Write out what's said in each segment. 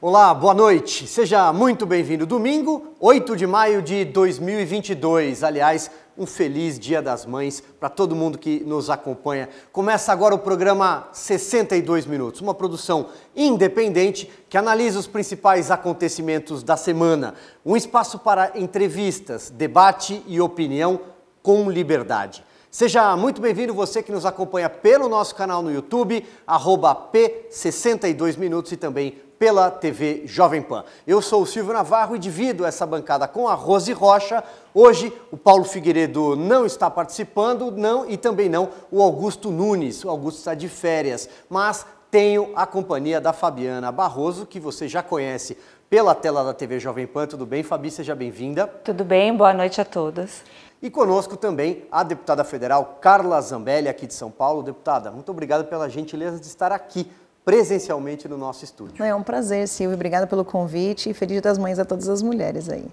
Olá, boa noite. Seja muito bem-vindo. Domingo, 8 de maio de 2022. Aliás, um feliz Dia das Mães para todo mundo que nos acompanha. Começa agora o programa 62 Minutos, uma produção independente que analisa os principais acontecimentos da semana. Um espaço para entrevistas, debate e opinião com liberdade. Seja muito bem-vindo você que nos acompanha pelo nosso canal no YouTube, @P62Minutos e também pela TV Jovem Pan. Eu sou o Silvio Navarro e divido essa bancada com a Rose Rocha. Hoje o Paulo Figueiredo não está participando, e também não o Augusto Nunes. O Augusto está de férias, mas tenho a companhia da Fabiana Barroso, que você já conhece pela tela da TV Jovem Pan. Tudo bem, Fabi? Seja bem-vinda. Tudo bem, boa noite a todos. E conosco também a deputada federal Carla Zambelli, aqui de São Paulo. Deputada, muito obrigado pela gentileza de estar aqui presencialmente no nosso estúdio. É um prazer, Silvio. Obrigada pelo convite e feliz Dia das Mães a todas as mulheres aí.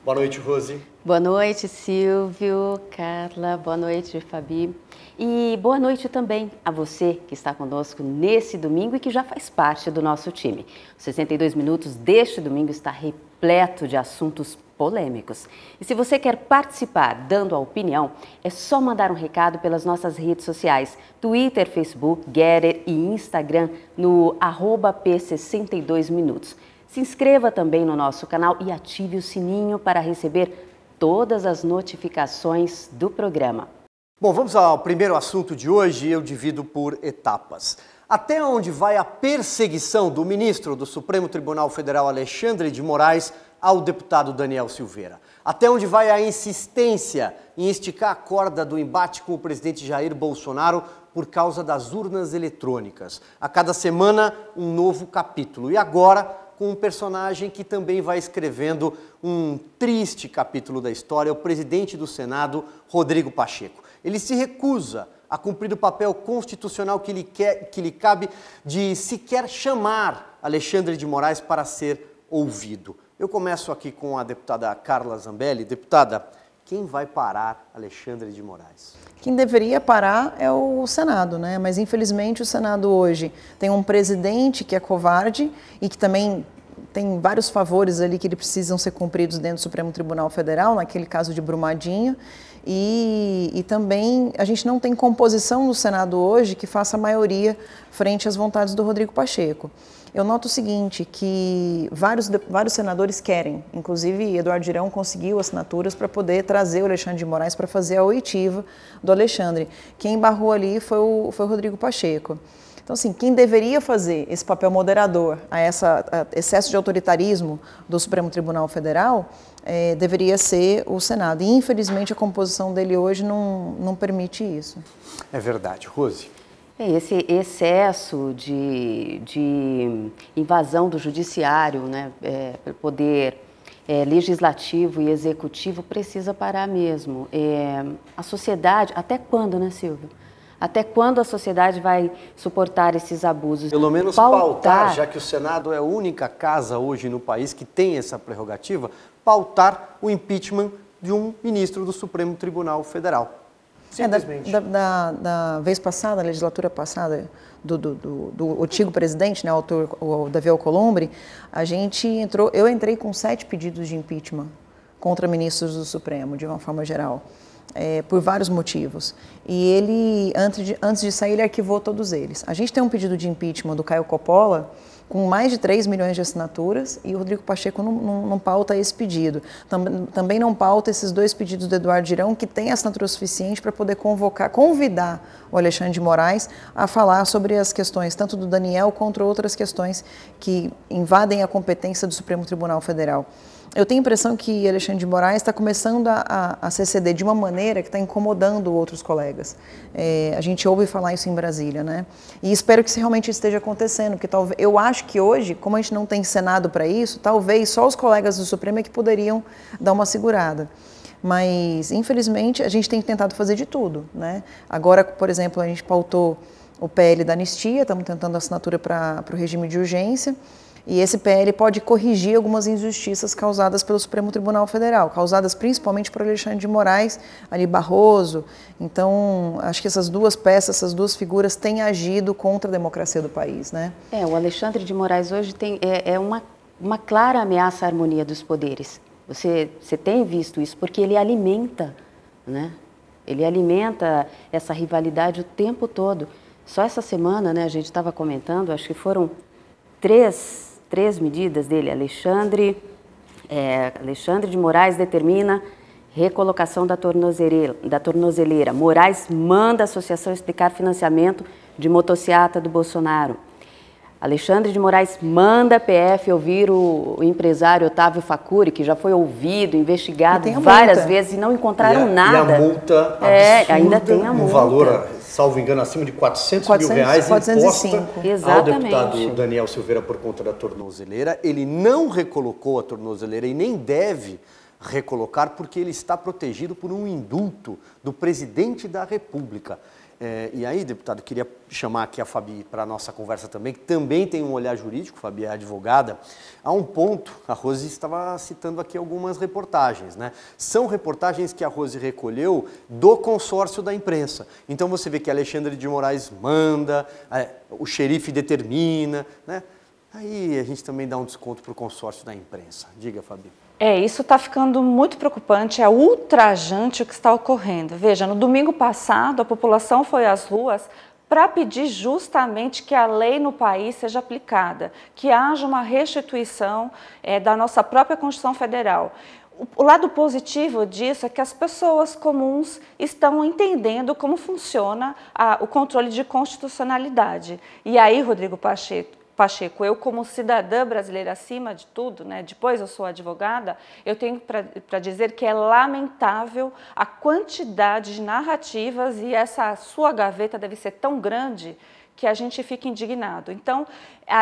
Boa noite, Rose. Boa noite, Silvio, Carla, boa noite, Fabi. E boa noite também a você que está conosco nesse domingo e que já faz parte do nosso time. Os 62 Minutos deste domingo está repleto de assuntos polêmicos. E se você quer participar dando a opinião, é só mandar um recado pelas nossas redes sociais, Twitter, Facebook, Getter e Instagram no @P62Minutos. Se inscreva também no nosso canal e ative o sininho para receber todas as notificações do programa. Bom, vamos ao primeiro assunto de hoje, eu divido por etapas. Até onde vai a perseguição do ministro do Supremo Tribunal Federal, Alexandre de Moraes, ao deputado Daniel Silveira? Até onde vai a insistência em esticar a corda do embate com o presidente Jair Bolsonaro por causa das urnas eletrônicas? A cada semana, um novo capítulo. E agora, com um personagem que também vai escrevendo um triste capítulo da história, o presidente do Senado, Rodrigo Pacheco. Ele se recusa a cumprir o papel constitucional que lhe cabe de sequer chamar Alexandre de Moraes para ser ouvido. Eu começo aqui com a deputada Carla Zambelli. Deputada, quem vai parar Alexandre de Moraes? Quem deveria parar é o Senado, né? Mas infelizmente o Senado hoje tem um presidente que é covarde e que também tem vários favores ali que eles precisam ser cumpridos dentro do Supremo Tribunal Federal, naquele caso de Brumadinho. E também a gente não tem composição no Senado hoje que faça maioria frente às vontades do Rodrigo Pacheco. Eu noto o seguinte, que vários senadores querem, inclusive Eduardo Girão conseguiu assinaturas para poder trazer o Alexandre de Moraes para fazer a oitiva do Alexandre. Quem barrou ali foi o Rodrigo Pacheco. Então, assim, quem deveria fazer esse papel moderador a excesso de autoritarismo do Supremo Tribunal Federal deveria ser o Senado. E, infelizmente, a composição dele hoje não permite isso. É verdade. Rose? Esse excesso de invasão do judiciário, né, poder legislativo e executivo precisa parar mesmo. A sociedade, até quando, né, Silvio? Até quando a sociedade vai suportar esses abusos? Pelo menos pautar, já que o Senado é a única casa hoje no país que tem essa prerrogativa, pautar o impeachment de um ministro do Supremo Tribunal Federal. Simplesmente. Da vez passada, na legislatura passada, do antigo presidente, né, o Davi Alcolumbre, eu entrei com 7 pedidos de impeachment contra ministros do Supremo, de uma forma geral. Por vários motivos. E ele, antes de sair, ele arquivou todos eles. A gente tem um pedido de impeachment do Caio Coppola com mais de 3 milhões de assinaturas e o Rodrigo Pacheco não pauta esse pedido. Também não pauta esses 2 pedidos do Eduardo Girão, que tem assinatura suficiente para poder convidar o Alexandre de Moraes a falar sobre as questões, tanto do Daniel quanto outras questões que invadem a competência do Supremo Tribunal Federal. Eu tenho a impressão que Alexandre de Moraes está começando a se exceder de uma maneira que está incomodando outros colegas. A gente ouve falar isso em Brasília, né? E espero que isso realmente esteja acontecendo, porque eu acho que hoje, como a gente não tem Senado para isso, talvez só os colegas do Supremo é que poderiam dar uma segurada. Mas, infelizmente, a gente tem tentado fazer de tudo, né? Agora, por exemplo, a gente pautou o PL da anistia, estamos tentando assinatura para o regime de urgência. E esse PL pode corrigir algumas injustiças causadas pelo Supremo Tribunal Federal, causadas principalmente por Alexandre de Moraes, ali Barroso. Então, acho que essas duas peças, essas duas figuras têm agido contra a democracia do país, né? O Alexandre de Moraes hoje é uma clara ameaça à harmonia dos poderes. Você tem visto isso, porque ele alimenta, né? Ele alimenta essa rivalidade o tempo todo. Só essa semana, né, a gente estava comentando, acho que foram três medidas dele. Alexandre de Moraes determina recolocação da tornozeleira. Moraes manda a associação explicar financiamento de motociata do Bolsonaro. Alexandre de Moraes manda a PF ouvir o empresário Otávio Facuri, que já foi ouvido, investigado várias vezes e não encontraram nada. E a multa absurda, ainda tem a multa. Um valor, salvo engano, acima de 400 mil reais 405. imposta ao deputado Daniel Silveira por conta da tornozeleira. Ele não recolocou a tornozeleira e nem deve recolocar porque ele está protegido por um indulto do presidente da República. E aí, deputado, queria chamar aqui a Fabi para a nossa conversa também, que também tem um olhar jurídico, Fabi é advogada. Há um ponto, a Rose estava citando aqui algumas reportagens, né? São reportagens que a Rose recolheu do consórcio da imprensa. Então você vê que Alexandre de Moraes manda, o xerife determina, né? Aí a gente também dá um desconto para o consórcio da imprensa. Diga, Fabi. Isso está ficando muito preocupante, é ultrajante o que está ocorrendo. Veja, no domingo passado, a população foi às ruas para pedir justamente que a lei no país seja aplicada, que haja uma restituição da nossa própria Constituição Federal. O lado positivo disso é que as pessoas comuns estão entendendo como funciona o controle de constitucionalidade. E aí, Rodrigo Pacheco, eu como cidadã brasileira acima de tudo, né, depois eu sou advogada, eu tenho para dizer que é lamentável a quantidade de narrativas e essa sua gaveta deve ser tão grande que a gente fica indignado. Então,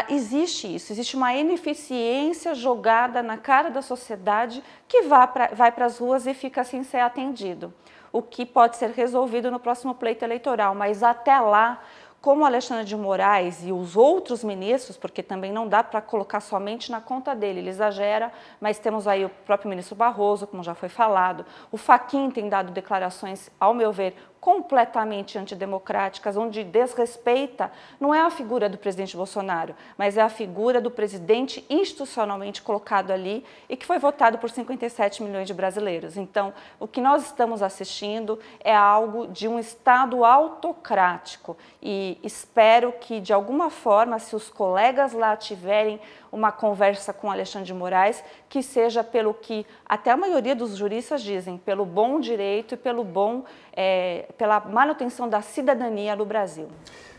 existe isso, existe uma ineficiência jogada na cara da sociedade que vai para as ruas e fica sem ser atendido, o que pode ser resolvido no próximo pleito eleitoral, mas até lá, como Alexandre de Moraes e os outros ministros, porque também não dá para colocar somente na conta dele, ele exagera, mas temos aí o próprio ministro Barroso, como já foi falado, o Fachin tem dado declarações, ao meu ver, completamente antidemocráticas, onde desrespeita, não é a figura do presidente Bolsonaro, mas é a figura do presidente institucionalmente colocado ali e que foi votado por 57 milhões de brasileiros. Então, o que nós estamos assistindo é algo de um Estado autocrático e espero que, de alguma forma, se os colegas lá tiverem uma conversa com Alexandre de Moraes, que seja pelo que até a maioria dos juristas dizem, pelo bom direito e pela manutenção da cidadania no Brasil.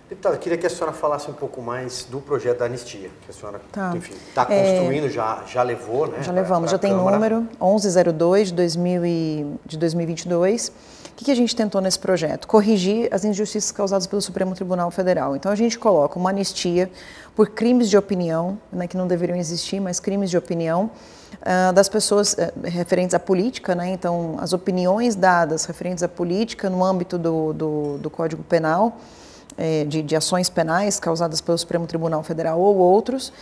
Deputada, queria que a senhora falasse um pouco mais do projeto da anistia, que a senhora, enfim, está construindo, já levou, né? Já levamos, já tem número, 1102 de 2022. O que a gente tentou nesse projeto? Corrigir as injustiças causadas pelo Supremo Tribunal Federal. Então, a gente coloca uma anistia por crimes de opinião, né, que não deveriam existir, mas crimes de opinião, das pessoas referentes à política, né? Então, as opiniões dadas referentes à política no âmbito do Código Penal, de ações penais causadas pelo Supremo Tribunal Federal ou outros,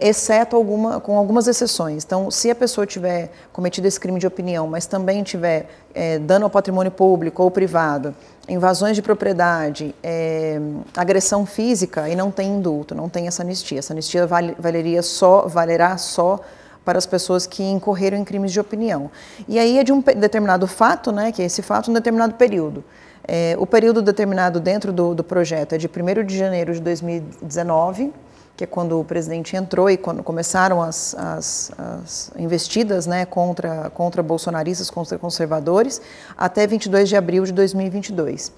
exceto com algumas exceções. Então, se a pessoa tiver cometido esse crime de opinião, mas também tiver dano ao patrimônio público ou privado, invasões de propriedade, agressão física, e não tem indulto, não tem essa anistia. Essa anistia valerá só para as pessoas que incorreram em crimes de opinião. E aí é de um determinado fato, né, que é esse fato, um determinado período. O período determinado dentro do projeto é de 1º de janeiro de 2019, que é quando o presidente entrou e quando começaram as investidas, né, contra bolsonaristas, contra conservadores, até 22 de abril de 2022.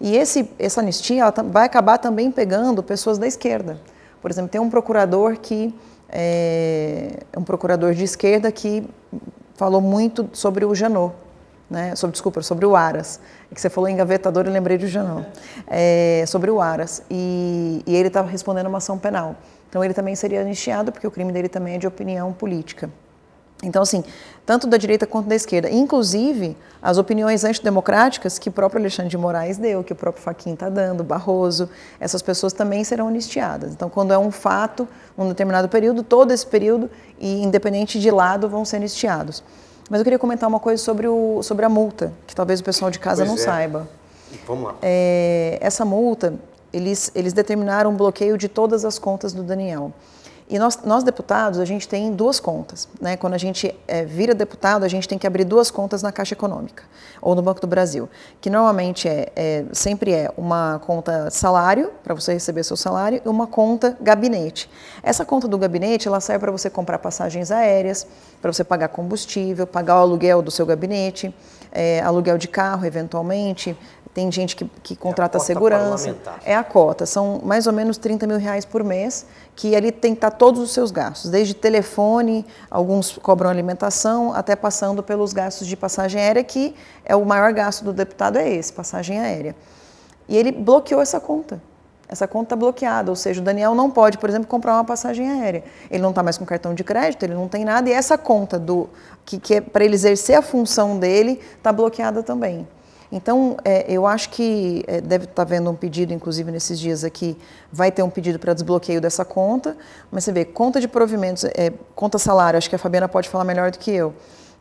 E essa anistia ela vai acabar também pegando pessoas da esquerda. Por exemplo, tem um procurador de esquerda que falou muito sobre o Janot, né? Sobre o Aras, que você falou em engavetador, eu lembrei do Janot, sobre o Aras, e ele estava respondendo uma ação penal. Então ele também seria anistiado, porque o crime dele também é de opinião política. Então, assim, tanto da direita quanto da esquerda, inclusive as opiniões antidemocráticas que o próprio Alexandre de Moraes deu, que o próprio Fachin está dando, Barroso, essas pessoas também serão anistiadas. Então, quando é um fato, um determinado período, todo esse período, e independente de lado, vão ser anistiados. Mas eu queria comentar uma coisa sobre a multa, que talvez o pessoal de casa não saiba. Vamos lá. Essa multa, eles determinaram um bloqueio de todas as contas do Daniel. E nós deputados, a gente tem duas contas, né? Quando a gente vira deputado, a gente tem que abrir duas contas na Caixa Econômica ou no Banco do Brasil, que normalmente sempre é uma conta salário, para você receber seu salário, e uma conta gabinete. Essa conta do gabinete, ela serve para você comprar passagens aéreas, para você pagar combustível, pagar o aluguel do seu gabinete, aluguel de carro, eventualmente. Tem gente que contrata segurança. É a cota, são mais ou menos R$30 mil por mês, que ali tem que estar todos os seus gastos, desde telefone, alguns cobram alimentação, até passando pelos gastos de passagem aérea, que é o maior gasto do deputado, é esse, passagem aérea. E ele bloqueou essa conta. Essa conta está bloqueada, ou seja, o Daniel não pode, por exemplo, comprar uma passagem aérea. Ele não está mais com cartão de crédito, ele não tem nada, e essa conta que é para ele exercer a função dele está bloqueada também. Então, eu acho que deve estar havendo um pedido, inclusive nesses dias aqui, vai ter um pedido para desbloqueio dessa conta, mas você vê, conta de provimentos, conta salário, acho que a Fabiana pode falar melhor do que eu,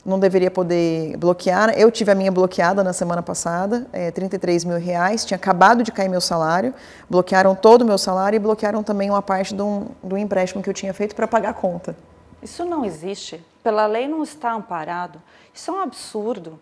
não deveria poder bloquear. Eu tive a minha bloqueada na semana passada, R$33 mil, tinha acabado de cair meu salário, bloquearam todo o meu salário e bloquearam também uma parte do empréstimo que eu tinha feito para pagar a conta. Isso não existe. Pela lei não está amparado. Isso é um absurdo.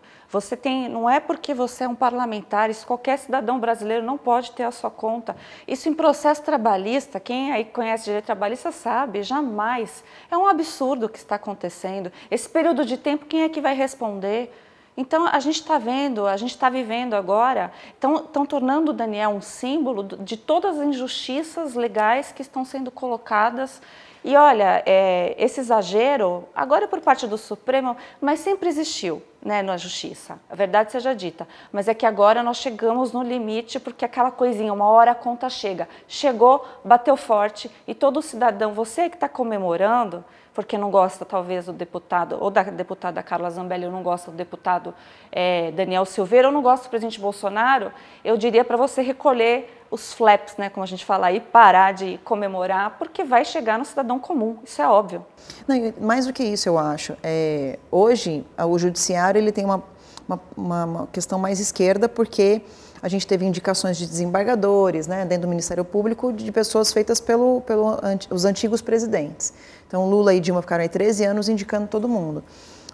Não é porque você é um parlamentar, isso qualquer cidadão brasileiro não pode ter a sua conta. Isso em processo trabalhista, quem aí conhece direito trabalhista sabe, jamais. É um absurdo o que está acontecendo. Esse período de tempo, quem é que vai responder? Então, a gente está vendo, a gente está vivendo agora, estão tornando o Daniel um símbolo de todas as injustiças legais que estão sendo colocadas. E olha, esse exagero, agora por parte do Supremo, mas sempre existiu, né, na justiça, a verdade seja dita. Mas é que agora nós chegamos no limite, porque aquela coisinha, uma hora a conta chega. Chegou, bateu forte, e todo cidadão, você que está comemorando, porque não gosta talvez do deputado, ou da deputada Carla Zambelli, ou não gosta do deputado Daniel Silveira, ou não gosta do presidente Bolsonaro, eu diria para você recolher os flaps, né, como a gente fala aí, parar de comemorar, porque vai chegar no cidadão comum, isso é óbvio. Não, mais do que isso, eu acho. Hoje, o judiciário ele tem uma questão mais esquerda, porque a gente teve indicações de desembargadores, né, dentro do Ministério Público, de pessoas feitas pelos antigos presidentes. Então, Lula e Dilma ficaram aí 13 anos indicando todo mundo.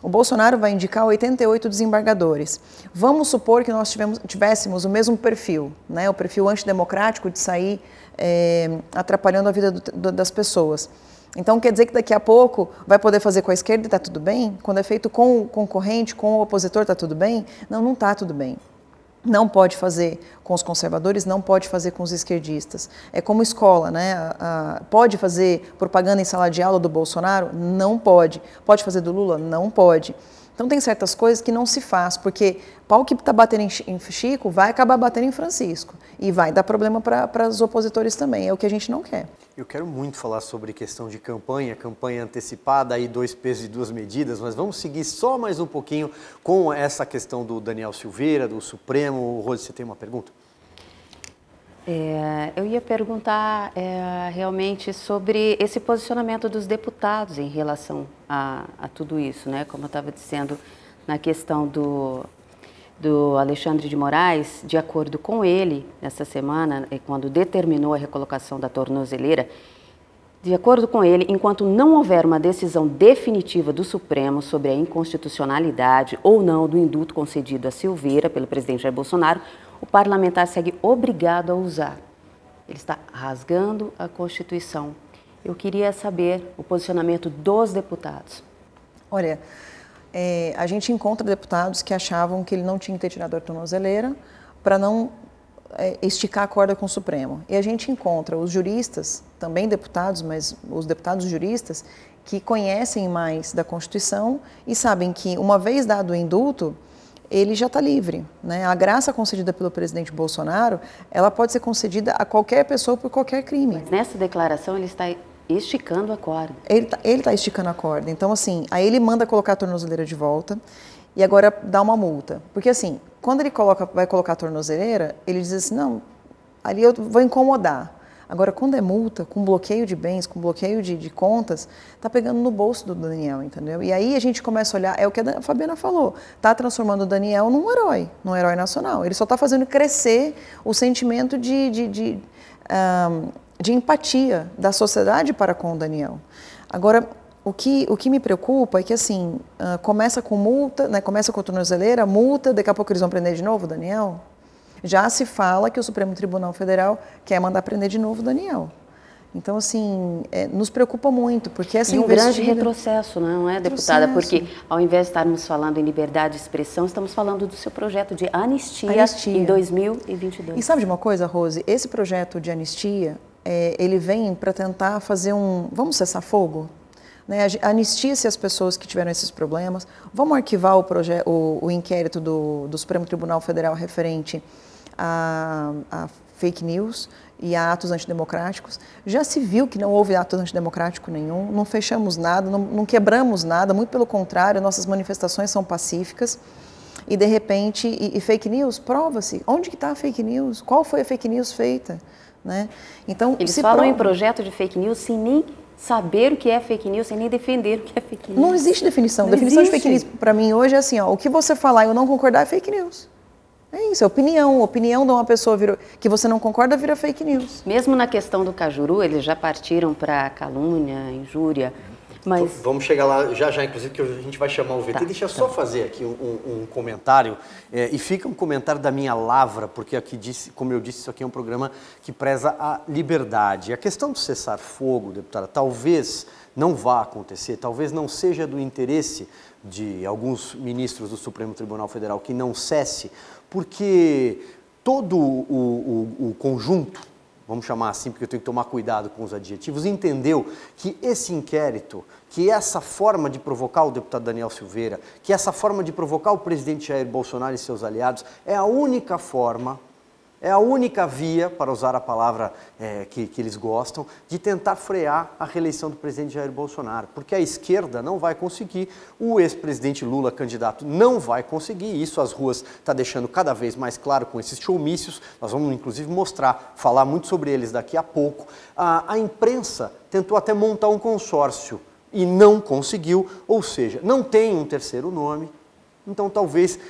O Bolsonaro vai indicar 88 desembargadores. Vamos supor que nós tivéssemos o mesmo perfil, né, o perfil antidemocrático de sair atrapalhando a vida das pessoas. Então, quer dizer que daqui a pouco vai poder fazer com a esquerda e está tudo bem? Quando é feito com o concorrente, com o opositor, está tudo bem? Não, não está tudo bem. Não pode fazer com os conservadores, não pode fazer com os esquerdistas. É como escola, né? Pode fazer propaganda em sala de aula do Bolsonaro? Não pode. Pode fazer do Lula? Não pode. Então tem certas coisas que não se faz, porque pau que está batendo em Chico vai acabar batendo em Francisco. E vai dar problema para os opositores também, é o que a gente não quer. Eu quero muito falar sobre questão de campanha antecipada, aí 2 pesos e 2 medidas, mas vamos seguir só mais um pouquinho com essa questão do Daniel Silveira, do Supremo. Rose, você tem uma pergunta? Eu ia perguntar realmente sobre esse posicionamento dos deputados em relação a tudo isso, né? Como eu estava dizendo, na questão do Alexandre de Moraes, de acordo com ele, nessa semana, quando determinou a recolocação da tornozeleira, de acordo com ele, enquanto não houver uma decisão definitiva do Supremo sobre a inconstitucionalidade ou não do indulto concedido a Silveira pelo presidente Jair Bolsonaro, o parlamentar segue obrigado a usar. Ele está rasgando a Constituição. Eu queria saber o posicionamento dos deputados. Olha, a gente encontra deputados que achavam que ele não tinha que ter tirado a tornozeleira para não esticar a corda com o Supremo. E a gente encontra os juristas, também deputados, mas os deputados juristas, que conhecem mais da Constituição e sabem que, uma vez dado o indulto, ele já está livre, né? A graça concedida pelo presidente Bolsonaro, ela pode ser concedida a qualquer pessoa por qualquer crime. Mas nessa declaração ele está Esticando a corda. Ele tá esticando a corda. Então, assim, aí ele manda colocar a tornozeleira de volta e agora dá uma multa. Porque, assim, quando ele vai colocar a tornozeleira, ele diz assim, não, ali eu vou incomodar. Agora, quando é multa, com bloqueio de bens, com bloqueio de contas, tá pegando no bolso do Daniel, entendeu? E aí a gente começa a olhar, é o que a Fabiana falou, tá transformando o Daniel num herói nacional. Ele só tá fazendo crescer o sentimento de empatia da sociedade para com o Daniel. Agora, o que me preocupa é que, assim, começa com multa, né, começa com a tornozeleira, multa, daqui a pouco eles vão prender de novo o Daniel. Já se fala que o Supremo Tribunal Federal quer mandar prender de novo o Daniel. Então, assim, nos preocupa muito, porque essa grande retrocesso, não é, deputada? Porque, ao invés de estarmos falando em liberdade de expressão, estamos falando do seu projeto de anistia. Em 2022. E sabe de uma coisa, Rose? Esse projeto de anistia, ele vem para tentar fazer vamos cessar fogo? Né? Anistia-se as pessoas que tiveram esses problemas, vamos arquivar o inquérito do Supremo Tribunal Federal referente a fake news e a atos antidemocráticos. Já se viu que não houve ato antidemocrático nenhum, não fechamos nada, não quebramos nada, muito pelo contrário, nossas manifestações são pacíficas. E, de repente, e fake news, prova-se. Onde que está a fake news? Qual foi a fake news feita? Né? Então, eles falam em projeto de fake news sem nem saber o que é fake news, sem nem defender o que é fake news. Não existe definição. Definição de fake news, para mim, hoje é assim, ó, o que você falar e eu não concordar é fake news. É isso, é opinião. Opinião de uma pessoa que você não concorda vira fake news. Mesmo na questão do Cajuru, eles já partiram para calúnia, injúria, mas... Vamos chegar lá já, inclusive, que a gente vai chamar o VT. Tá, deixa eu só fazer aqui um comentário, e fica um comentário da minha lavra, porque aqui como eu disse, isso aqui é um programa que preza a liberdade. A questão do cessar-fogo, deputada, talvez não vá acontecer, talvez não seja do interesse de alguns ministros do Supremo Tribunal Federal que não cesse, porque todo o conjunto, vamos chamar assim, porque eu tenho que tomar cuidado com os adjetivos, entendeu que esse inquérito, que essa forma de provocar o deputado Daniel Silveira, que essa forma de provocar o presidente Jair Bolsonaro e seus aliados é a única forma, é a única via, para usar a palavra que eles gostam, de tentar frear a reeleição do presidente Jair Bolsonaro. Porque a esquerda não vai conseguir, o ex-presidente Lula, candidato, não vai conseguir. Isso as ruas está deixando cada vez mais claro com esses showmícios. Nós vamos, inclusive, falar muito sobre eles daqui a pouco. A imprensa tentou até montar um consórcio e não conseguiu, ou seja, não tem um terceiro nome. Então, talvez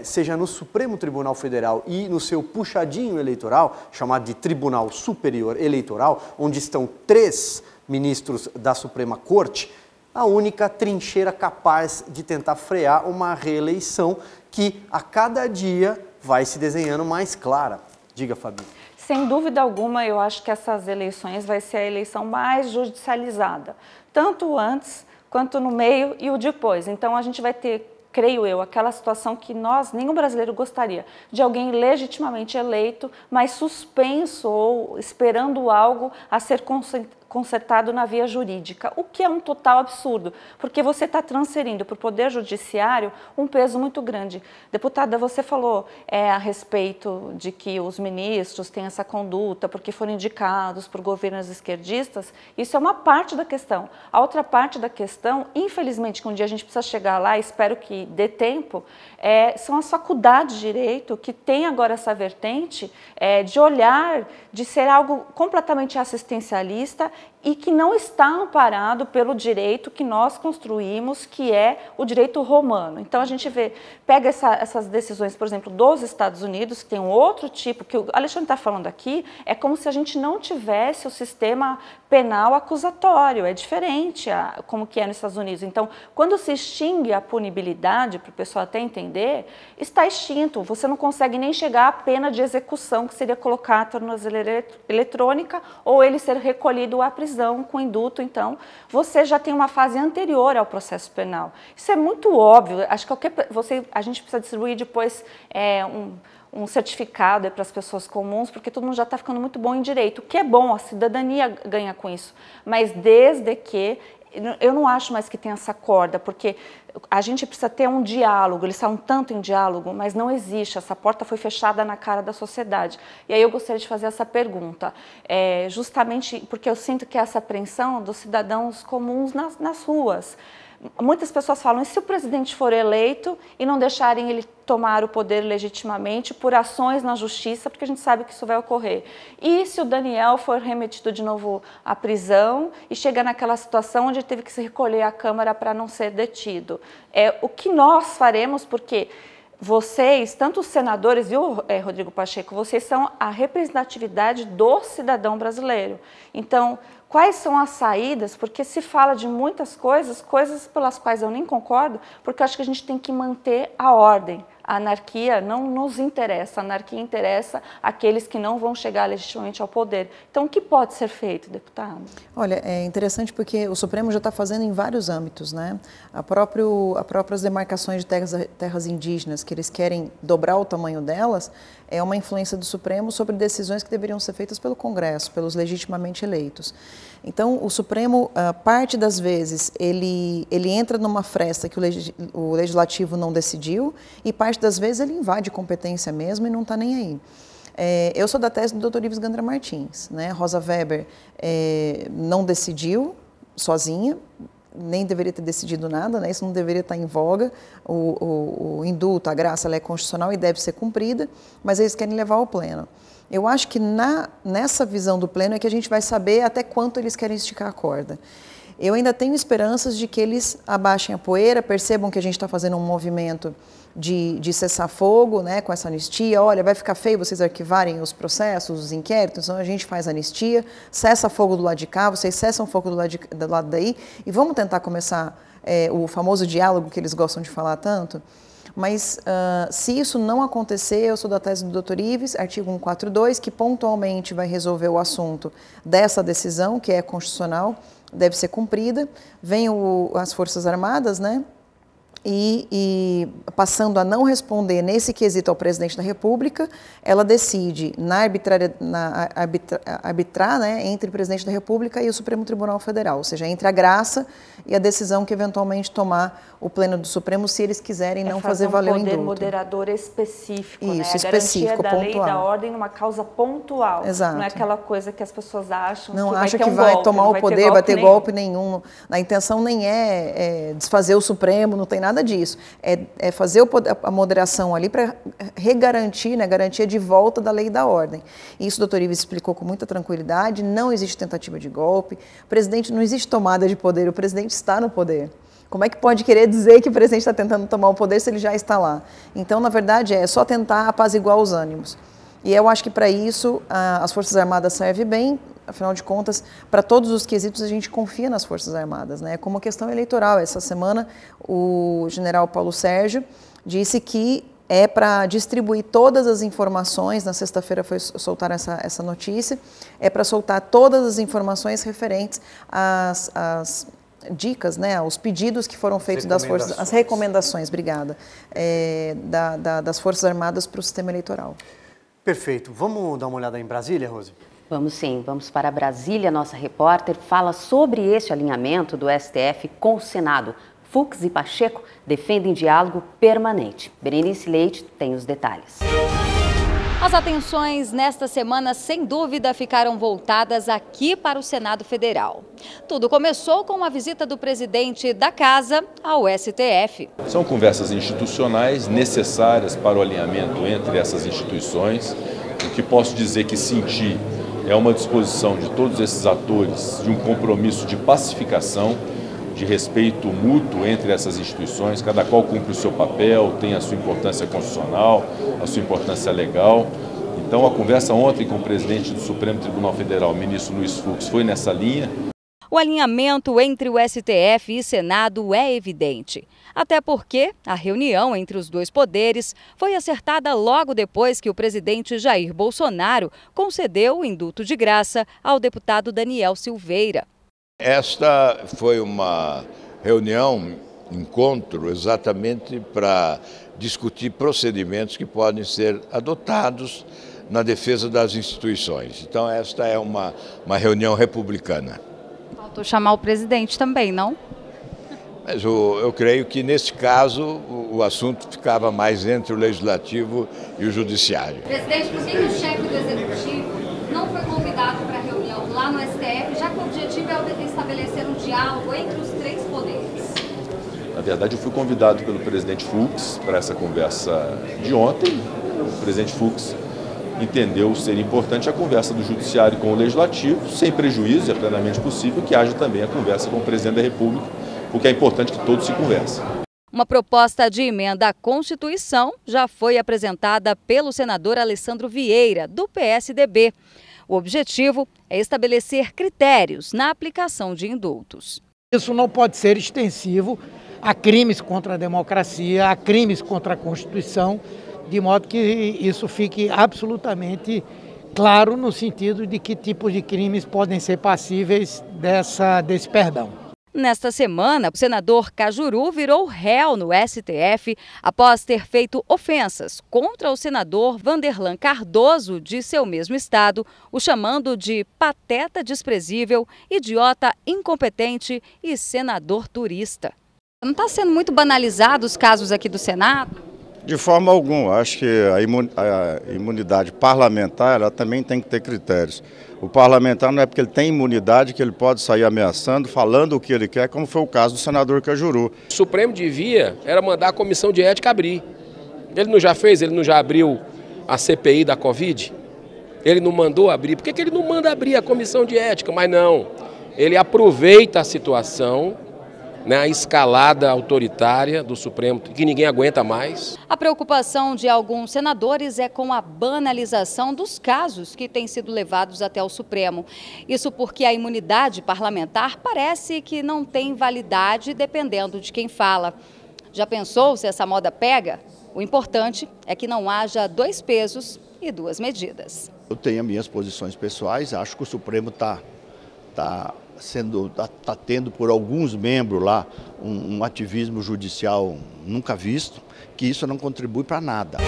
seja no Supremo Tribunal Federal e no seu puxadinho eleitoral, chamado de Tribunal Superior Eleitoral, onde estão 3 ministros da Suprema Corte, a única trincheira capaz de tentar frear uma reeleição que, a cada dia, vai se desenhando mais clara. Diga, Fabi. Sem dúvida alguma, eu acho que essas eleições vai ser a eleição mais judicializada, tanto antes quanto no meio e o depois. Então, a gente vai ter, creio eu, aquela situação que nenhum brasileiro gostaria, de alguém legitimamente eleito, mas suspenso ou esperando algo a ser consertado na via jurídica, o que é um total absurdo, porque você está transferindo para o Poder Judiciário um peso muito grande. Deputada, você falou a respeito de que os ministros têm essa conduta porque foram indicados por governos esquerdistas, isso é uma parte da questão. A outra parte da questão, infelizmente, que um dia a gente precisa chegar lá, espero que dê tempo, são as faculdades de direito que têm agora essa vertente de olhar, de ser algo completamente assistencialista e que não está amparado pelo direito que nós construímos, que é o direito romano. Então, a gente pega essas decisões, por exemplo, dos Estados Unidos, que tem um outro tipo, que o Alexandre está falando aqui, é como se a gente não tivesse o sistema penal acusatório, é diferente como que é nos Estados Unidos. Então, quando se extingue a punibilidade, para o pessoal até entender, está extinto, você não consegue nem chegar à pena de execução, que seria colocar a tornozeleira eletrônica ou ele ser recolhido à prisão com induto. Então, você já tem uma fase anterior ao processo penal. Isso é muito óbvio, acho que a gente precisa distribuir depois um certificado para as pessoas comuns, porque todo mundo já está ficando muito bom em direito, o que é bom, a cidadania ganha com isso, mas desde que eu não acho mais que tem essa corda, porque a gente precisa ter um diálogo, eles falam tanto em diálogo, mas não existe, essa porta foi fechada na cara da sociedade. E aí eu gostaria de fazer essa pergunta, justamente porque eu sinto que essa apreensão dos cidadãos comuns nas ruas. Muitas pessoas falam, e se o presidente for eleito e não deixarem ele tomar o poder legitimamente por ações na justiça, porque a gente sabe que isso vai ocorrer. E se o Daniel for remetido de novo à prisão e chega naquela situação onde ele teve que se recolher à Câmara para não ser detido? O que nós faremos, porque vocês, tanto os senadores e o Rodrigo Pacheco, vocês são a representatividade do cidadão brasileiro. Então, quais são as saídas? Porque se fala de muitas coisas pelas quais eu nem concordo, porque eu acho que a gente tem que manter a ordem. A anarquia não nos interessa, a anarquia interessa aqueles que não vão chegar legitimamente ao poder. Então, o que pode ser feito, deputado? Olha, é interessante porque o Supremo já está fazendo em vários âmbitos, né? As próprias demarcações de terras indígenas, que eles querem dobrar o tamanho delas, é uma influência do Supremo sobre decisões que deveriam ser feitas pelo Congresso, pelos legitimamente eleitos. Então, o Supremo, parte das vezes, ele entra numa fresta que o Legislativo não decidiu e parte das vezes ele invade competência mesmo e não está nem aí. Eu sou da tese do Dr. Ives Gandra Martins, né? Rosa Weber não decidiu sozinha, nem deveria ter decidido nada, né? Isso não deveria estar em voga. O indulto, a graça, ela é constitucional e deve ser cumprida, mas eles querem levar ao pleno. Eu acho que nessa visão do pleno é que a gente vai saber até quanto eles querem esticar a corda. Eu ainda tenho esperanças de que eles abaixem a poeira, percebam que a gente está fazendo um movimento de cessar fogo, né, com essa anistia. Olha, vai ficar feio vocês arquivarem os processos, os inquéritos, então a gente faz anistia, cessa fogo do lado de cá, vocês cessam fogo do lado daí, e vamos tentar começar o famoso diálogo que eles gostam de falar tanto. Mas se isso não acontecer, eu sou da tese do Dr. Ives, artigo 142, que pontualmente vai resolver o assunto dessa decisão, que é constitucional, deve ser cumprida. Vem as Forças Armadas, né? E passando a não responder nesse quesito ao presidente da República, ela decide arbitrar, né, entre o presidente da República e o Supremo Tribunal Federal, ou seja, entre a graça e a decisão que eventualmente tomar o pleno do Supremo, se eles quiserem não fazer valer o indulto. Um poder moderador específico, isso, né? A específico, garantia da pontual. lei e da ordem numa causa pontual. Exato. Não é aquela coisa que as pessoas acham não que acha vai ter que um vai golpe, tomar o poder, vai ter golpe nenhum. nenhum. A intenção nem é desfazer o Supremo, não tem nada disso. É fazer a moderação ali para regarantir, né, garantia de volta da lei e da ordem. Isso o doutor Ives explicou com muita tranquilidade, não existe tentativa de golpe, o presidente, não existe tomada de poder, o presidente está no poder. Como é que pode querer dizer que o presidente está tentando tomar o poder se ele já está lá? Então, na verdade, é só tentar apaziguar os ânimos. E eu acho que para isso as Forças Armadas servem bem, afinal de contas, para todos os quesitos a gente confia nas Forças Armadas, né? Como questão eleitoral. Essa semana o general Paulo Sérgio disse que é para distribuir todas as informações, na sexta-feira foi soltar essa notícia, é para soltar todas as informações referentes às dicas, né, os pedidos que foram feitos das Forças, as recomendações, obrigada, das Forças Armadas para o sistema eleitoral. Perfeito. Vamos dar uma olhada em Brasília, Rose? Vamos sim, vamos para Brasília. Nossa repórter fala sobre esse alinhamento do STF com o Senado. Fux e Pacheco defendem diálogo permanente. Berenice Leite tem os detalhes. As atenções nesta semana, sem dúvida, ficaram voltadas aqui para o Senado Federal. Tudo começou com uma visita do presidente da Casa ao STF. São conversas institucionais necessárias para o alinhamento entre essas instituições. O que posso dizer que senti é uma disposição de todos esses atores de um compromisso de pacificação, de respeito mútuo entre essas instituições, cada qual cumpre o seu papel, tem a sua importância constitucional, a sua importância legal. Então a conversa ontem com o presidente do Supremo Tribunal Federal, o ministro Luiz Fux, foi nessa linha. O alinhamento entre o STF e Senado é evidente, até porque a reunião entre os dois poderes foi acertada logo depois que o presidente Jair Bolsonaro concedeu o indulto de graça ao deputado Daniel Silveira. Esta foi uma reunião, encontro, exatamente para discutir procedimentos que podem ser adotados na defesa das instituições. Então, esta é uma reunião republicana. Faltou chamar o presidente também, não? Mas eu creio que, nesse caso, o assunto ficava mais entre o Legislativo e o Judiciário. Presidente, por que o chefe do Executivo não foi convidado para a reunião lá no STF, já que o objetivo é estabelecer um diálogo entre os três poderes? Na verdade, eu fui convidado pelo presidente Fux para essa conversa de ontem. O presidente Fux entendeu ser importante a conversa do Judiciário com o Legislativo, sem prejuízo, é plenamente possível que haja também a conversa com o presidente da República, porque é importante que todos se conversem. Uma proposta de emenda à Constituição já foi apresentada pelo senador Alessandro Vieira, do PSDB. O objetivo é estabelecer critérios na aplicação de indultos. Isso não pode ser extensivo a crimes contra a democracia, a crimes contra a Constituição, de modo que isso fique absolutamente claro no sentido de que tipos de crimes podem ser passíveis desse perdão. Nesta semana, o senador Cajuru virou réu no STF após ter feito ofensas contra o senador Vanderlan Cardoso, de seu mesmo estado, o chamando de pateta desprezível, idiota incompetente e senador turista. Não está sendo muito banalizado os casos aqui do Senado? De forma alguma. Acho que a imunidade parlamentar ela também tem que ter critérios. O parlamentar não é porque ele tem imunidade que ele pode sair ameaçando, falando o que ele quer, como foi o caso do senador Cajuru. O Supremo devia era mandar a comissão de ética abrir. Ele não já fez, ele não já abriu a CPI da Covid? Ele não mandou abrir. Por que ele não manda abrir a comissão de ética? Mas não, ele aproveita a situação, a escalada autoritária do Supremo, que ninguém aguenta mais. A preocupação de alguns senadores é com a banalização dos casos que têm sido levados até o Supremo. Isso porque a imunidade parlamentar parece que não tem validade dependendo de quem fala. Já pensou se essa moda pega? O importante é que não haja dois pesos e duas medidas. Eu tenho as minhas posições pessoais, acho que o Supremo está tendo por alguns membros lá um ativismo judicial nunca visto, que isso não contribui para nada.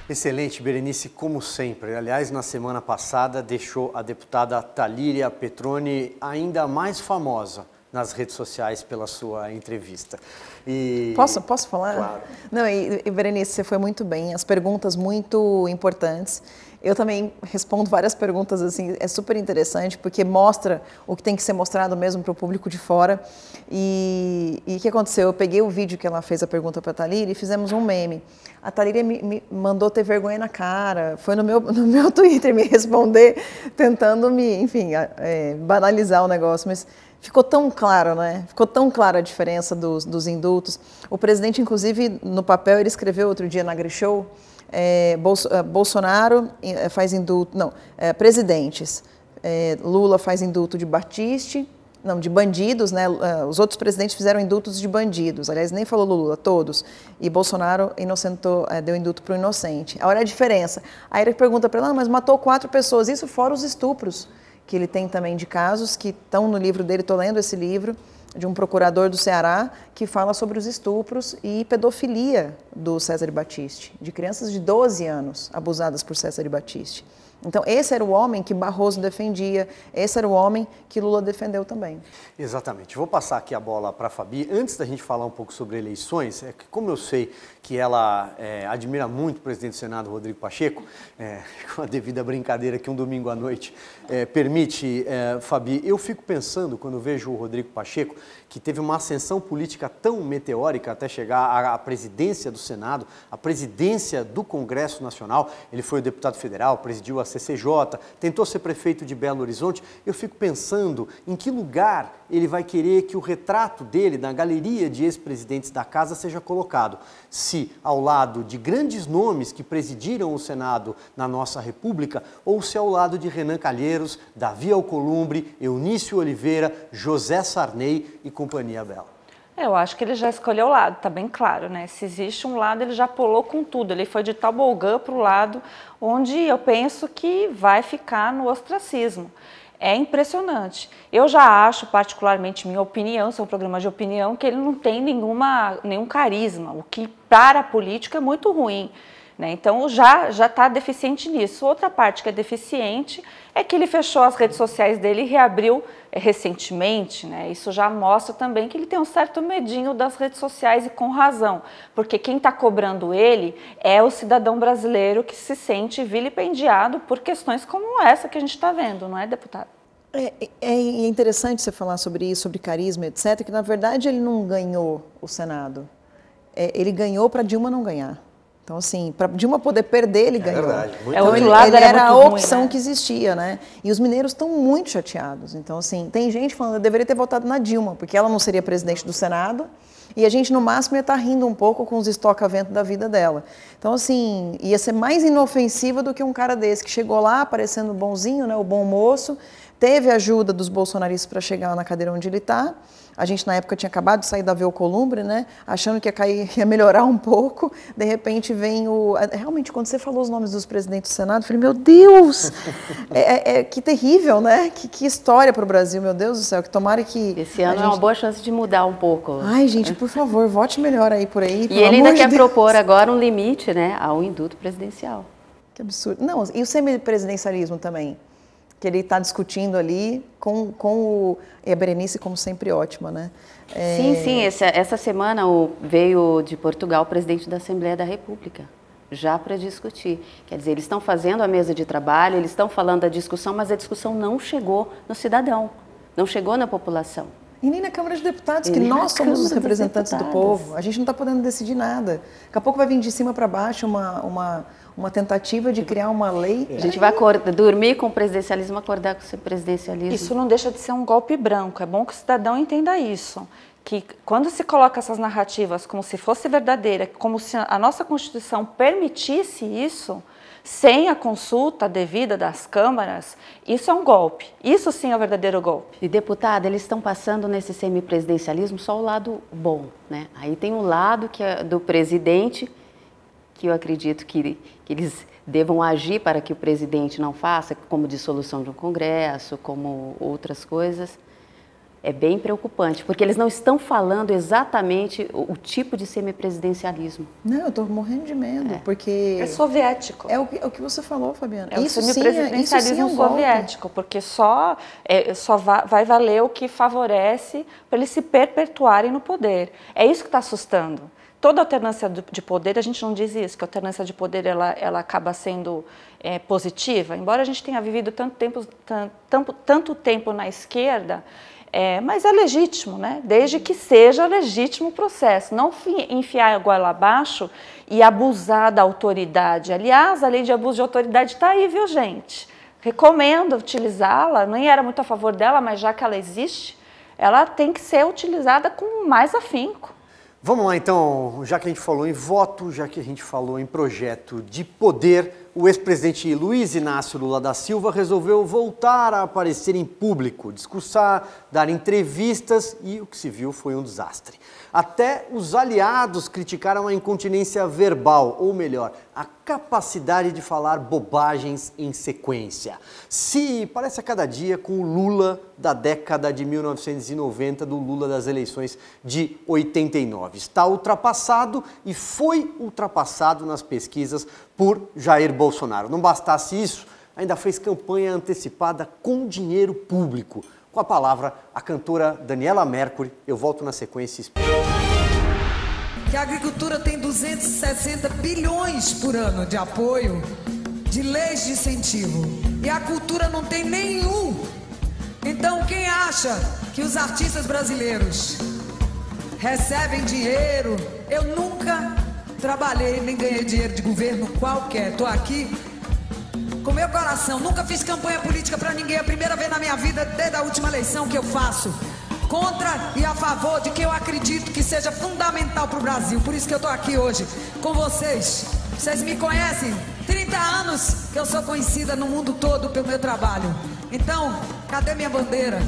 Excelente, Berenice, como sempre. Aliás, na semana passada deixou a deputada Thalíria Petroni ainda mais famosa nas redes sociais pela sua entrevista. Posso falar? Claro. Não, e Berenice, você foi muito bem, as perguntas muito importantes. Eu também respondo várias perguntas, assim, é super interessante, porque mostra o que tem que ser mostrado mesmo para o público de fora. E o que aconteceu? Eu peguei o vídeo que ela fez a pergunta para a Thalíria e fizemos um meme. A Thalíria me mandou ter vergonha na cara, foi no meu Twitter me responder, tentando banalizar o negócio, mas ficou tão claro, né? Ficou tão clara a diferença dos indultos. O presidente, inclusive, no papel, ele escreveu outro dia na Grishow, Bolsonaro faz indulto, presidentes, Lula faz indulto de de bandidos, né? Os outros presidentes fizeram indultos de bandidos, aliás, nem falou Lula, todos, e Bolsonaro deu indulto para o inocente. Olha a diferença. Aí ele pergunta para ela, mas matou 4 pessoas, isso fora os estupros, que ele tem também de casos que estão no livro dele, estou lendo esse livro, de um procurador do Ceará, que fala sobre os estupros e pedofilia do César Battisti, de crianças de 12 anos abusadas por César Battisti. Então, esse era o homem que Barroso defendia, esse era o homem que Lula defendeu também. Exatamente. Vou passar aqui a bola para a Fabi. Antes da gente falar um pouco sobre eleições, é que como eu sei que ela admira muito o presidente do Senado, Rodrigo Pacheco, com a devida brincadeira que um domingo à noite permite, Fabi, eu fico pensando, quando vejo o Rodrigo Pacheco, que teve uma ascensão política tão meteórica até chegar à presidência do Senado, à presidência do Congresso Nacional. Ele foi deputado federal, presidiu a CCJ, tentou ser prefeito de Belo Horizonte. Eu fico pensando em que lugar ele vai querer que o retrato dele, na galeria de ex-presidentes da casa, seja colocado. Se ao lado de grandes nomes que presidiram o Senado na nossa República, ou se ao lado de Renan Calheiros, Davi Alcolumbre, Eunício Oliveira, José Sarney e companhia bela. Eu acho que ele já escolheu o lado, tá bem claro, né? Se existe um lado, ele já pulou com tudo. Ele foi de tobogã para o lado onde eu penso que vai ficar no ostracismo. É impressionante. Eu já acho, particularmente, minha opinião, isso é um programa de opinião, que ele não tem nenhum carisma, o que para a política é muito ruim. né? Então já está deficiente nisso. Outra parte que é deficiente é que ele fechou as redes sociais dele e reabriu recentemente, né? Isso já mostra também que ele tem um certo medinho das redes sociais e com razão, porque quem está cobrando ele é o cidadão brasileiro que se sente vilipendiado por questões como essa que a gente está vendo, não é, deputado? É interessante você falar sobre isso, sobre carisma, etc., que na verdade ele não ganhou o Senado. Ele ganhou para Dilma não ganhar. Então, assim, para Dilma poder perder, ele ganhou. Verdade, então, ele era a opção ruim, né? Que existia, né? E os mineiros estão muito chateados. Então, assim, tem gente falando, eu deveria ter votado na Dilma, porque ela não seria presidente do Senado, e a gente, no máximo, ia estar rindo um pouco com os estoca-vento da vida dela. Então, assim, ia ser mais inofensiva do que um cara desse, que chegou lá, parecendo bonzinho, né, o bom moço, teve ajuda dos bolsonaristas para chegar na cadeira onde ele está. A gente, na época, tinha acabado de sair da Alcolumbre, né? Achando que ia melhorar um pouco. De repente, vem o... Realmente, quando você falou os nomes dos presidentes do Senado, eu falei, meu Deus! Que terrível, né? Que história para o Brasil, meu Deus do céu. Que tomara que... Esse ano é uma boa chance de mudar um pouco. Ai, gente, por favor, vote melhor aí por aí. E ele ainda quer propor agora um limite, né, ao indulto presidencial. Que absurdo. Não, e o semipresidencialismo também? Que ele está discutindo ali e a Berenice, como sempre, ótima, né? Sim, essa semana veio de Portugal o presidente da Assembleia da República, já para discutir. Quer dizer, eles estão fazendo a mesa de trabalho, eles estão falando da discussão, mas a discussão não chegou no cidadão, não chegou na população. E nem na Câmara de Deputados, que nós somos os representantes do povo. A gente não está podendo decidir nada. Daqui a pouco vai vir de cima para baixo uma tentativa de criar uma lei. A gente vai dormir com o presidencialismo, acordar com o presidencialismo. Isso não deixa de ser um golpe branco. É bom que o cidadão entenda isso. Que quando se coloca essas narrativas como se fosse verdadeira, como se a nossa Constituição permitisse isso, sem a consulta devida das câmaras, isso é um golpe. Isso sim é o verdadeiro golpe. E, deputada, eles estão passando nesse semipresidencialismo só o lado bom, né? Aí tem um lado que é do presidente, que eu acredito que eles devam agir para que o presidente não faça, como dissolução de um congresso, como outras coisas. É bem preocupante, porque eles não estão falando exatamente o tipo de semipresidencialismo. Não, eu estou morrendo de medo, porque... É soviético. É o que você falou, Fabiana. É o semipresidencialismo soviético, porque só vai valer o que favorece para eles se perpetuarem no poder. É isso que está assustando. Toda alternância de poder, a gente não diz isso, que a alternância de poder ela acaba sendo positiva, embora a gente tenha vivido tanto tempo na esquerda, mas é legítimo, né? Desde que seja legítimo o processo, não enfiar a goela abaixo e abusar da autoridade. Aliás, a lei de abuso de autoridade está aí, viu, gente? Recomendo utilizá-la, nem era muito a favor dela, mas já que ela existe, ela tem que ser utilizada com mais afinco. Vamos lá, então, já que a gente falou em voto, já que a gente falou em projeto de poder, o ex-presidente Luiz Inácio Lula da Silva resolveu voltar a aparecer em público, discursar, dar entrevistas e o que se viu foi um desastre. Até os aliados criticaram a incontinência verbal, ou melhor, a capacidade de falar bobagens em sequência. Se parece a cada dia com o Lula da década de 1990, do Lula das eleições de 89. Está ultrapassado e foi ultrapassado nas pesquisas por Jair Bolsonaro. Não bastasse isso, ainda fez campanha antecipada com dinheiro público. Com a palavra, a cantora Daniela Mercury. Eu volto na sequência e explico. Que a agricultura tem 260 bilhões por ano de apoio, de leis de incentivo, e a cultura não tem nenhum. Então, quem acha que os artistas brasileiros recebem dinheiro? Eu nunca trabalhei nem ganhei dinheiro de governo qualquer. Estou aqui com meu coração. Nunca fiz campanha política para ninguém. É a primeira vez na minha vida, desde a última eleição, que eu faço contra e a favor de que eu acredito que seja fundamental para o Brasil. Por isso que eu estou aqui hoje com vocês. Vocês me conhecem, 30 anos que eu sou conhecida no mundo todo pelo meu trabalho. Então, cadê minha bandeira?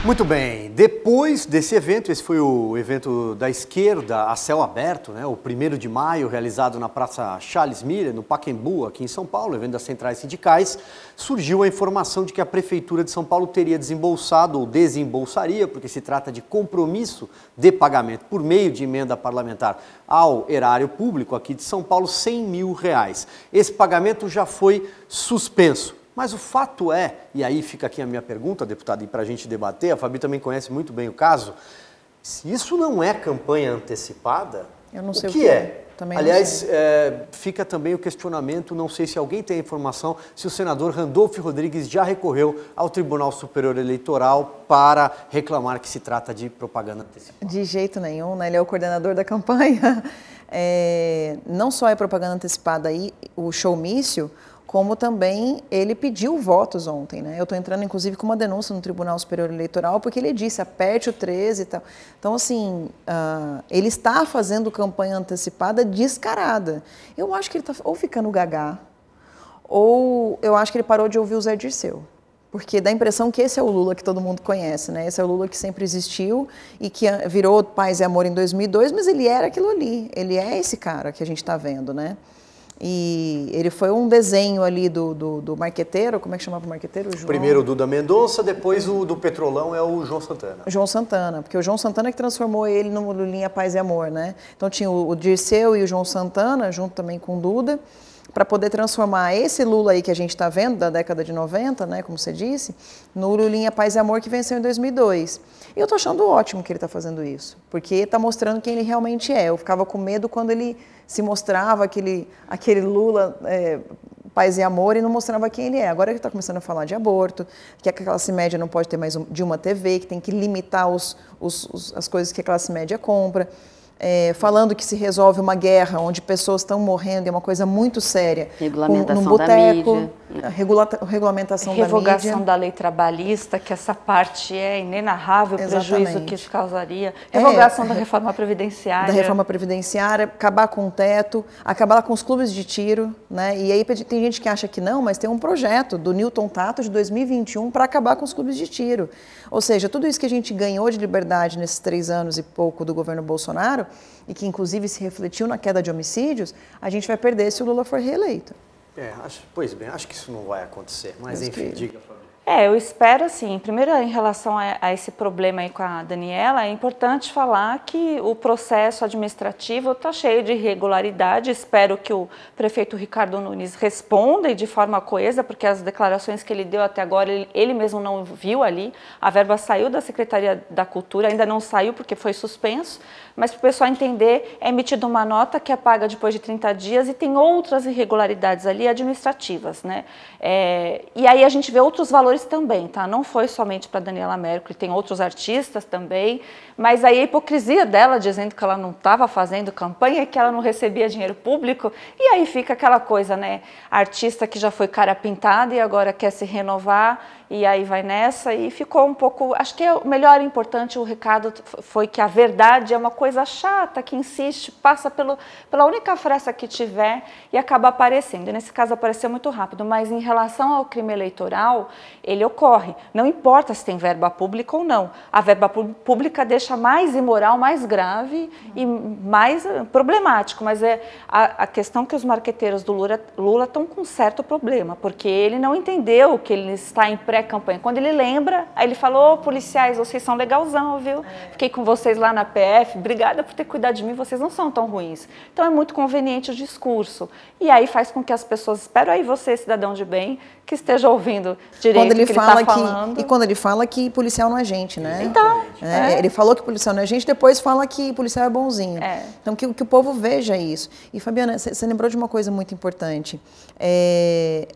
Muito bem, depois desse evento, esse foi o evento da esquerda a céu aberto, né? O 1º de maio, realizado na Praça Charles Miller, no Pacaembu, aqui em São Paulo, evento das centrais sindicais, surgiu a informação de que a Prefeitura de São Paulo teria desembolsado ou desembolsaria, porque se trata de compromisso de pagamento por meio de emenda parlamentar ao erário público aqui de São Paulo, R$100 mil. Esse pagamento já foi suspenso. Mas o fato é, e aí fica aqui a minha pergunta, deputado, e para a gente debater, a Fabi também conhece muito bem o caso, se isso não é campanha antecipada, eu não sei o que é? Também aliás, fica também o questionamento, não sei se alguém tem informação, se o senador Randolfo Rodrigues já recorreu ao Tribunal Superior Eleitoral para reclamar que se trata de propaganda antecipada. De jeito nenhum, né? Ele é o coordenador da campanha. Não só é propaganda antecipada aí, o showmício, como também ele pediu votos ontem, né? Eu estou entrando, inclusive, com uma denúncia no Tribunal Superior Eleitoral, porque ele disse, aperte o 13 e tal. Então, assim, ele está fazendo campanha antecipada descarada. Eu acho que ele está ou ficando gagá, ou eu acho que ele parou de ouvir o Zé Dirceu. Porque dá a impressão que esse é o Lula que todo mundo conhece, né? Esse é o Lula que sempre existiu e que virou Paz e Amor em 2002, mas ele era aquilo ali. Ele é esse cara que a gente está vendo, né? E ele foi um desenho ali do marqueteiro, como é que chamava o marqueteiro? João... Primeiro o Duda Mendonça, depois o do Petrolão é o João Santana. João Santana, porque o João Santana que transformou ele no Lulinha Paz e Amor, né? Então tinha o Dirceu e o João Santana, junto também com o Duda, para poder transformar esse Lula aí que a gente está vendo, da década de 90, né, como você disse, no Lulinha Paz e Amor que venceu em 2002. E eu tô achando ótimo que ele está fazendo isso, porque está mostrando quem ele realmente é. Eu ficava com medo quando ele se mostrava aquele Lula paz e amor e não mostrava quem ele é. Agora ele está começando a falar de aborto, que a classe média não pode ter mais de uma TV, que tem que limitar as coisas que a classe média compra. Falando que se resolve uma guerra onde pessoas estão morrendo, é uma coisa muito séria. Regulamentação no boteco, da mídia. Regulamentação Revogação da mídia. da lei trabalhista, que essa parte é inenarrável, o prejuízo que isso causaria. Revogação da reforma previdenciária. Da reforma previdenciária, acabar com o teto, acabar com os clubes de tiro, né? E aí tem gente que acha que não, mas tem um projeto do Newton Tato de 2021 para acabar com os clubes de tiro. Ou seja, tudo isso que a gente ganhou de liberdade nesses 3 anos e pouco do governo Bolsonaro, e que inclusive se refletiu na queda de homicídios, a gente vai perder se o Lula for reeleito. Pois bem, acho que isso não vai acontecer, mas enfim, diga, Fabi. Eu espero assim, primeiro em relação a esse problema aí com a Daniela, é importante falar que o processo administrativo está cheio de irregularidade, espero que o prefeito Ricardo Nunes responda e de forma coesa, porque as declarações que ele deu até agora, ele mesmo não viu ali, a verba saiu da Secretaria da Cultura, ainda não saiu porque foi suspenso, mas para o pessoal entender, é emitida uma nota que é paga depois de 30 dias e tem outras irregularidades ali administrativas, né? E aí a gente vê outros valores também, tá? Não foi somente para Daniela Mercury, tem outros artistas também, mas aí a hipocrisia dela dizendo que ela não estava fazendo campanha, que ela não recebia dinheiro público, e aí fica aquela coisa, né? Artista que já foi cara pintada e agora quer se renovar, e aí vai nessa, e ficou um pouco... Acho que o melhor e importante, o recado foi que a verdade é uma coisa chata, que insiste, passa pela única fresta que tiver e acaba aparecendo. E nesse caso apareceu muito rápido, mas em relação ao crime eleitoral, ele ocorre. Não importa se tem verba pública ou não. A verba pública deixa mais imoral, mais grave e mais problemático, mas é a questão que os marqueteiros do Lula estão com um certo problema, porque ele não entendeu que ele está em pré-campanha. Quando ele lembra, aí ele falou, policiais, vocês são legalzão, viu? Fiquei com vocês lá na PF, obrigada por ter cuidado de mim, vocês não são tão ruins. Então é muito conveniente o discurso. E aí faz com que as pessoas, espero aí você, cidadão de bem, que esteja ouvindo direito o que ele está falando. E quando ele fala que policial não é gente, né? Então, ele falou que policial não é gente, depois fala que policial é bonzinho. Então que o povo veja isso. E Fabiana, você lembrou de uma coisa muito importante.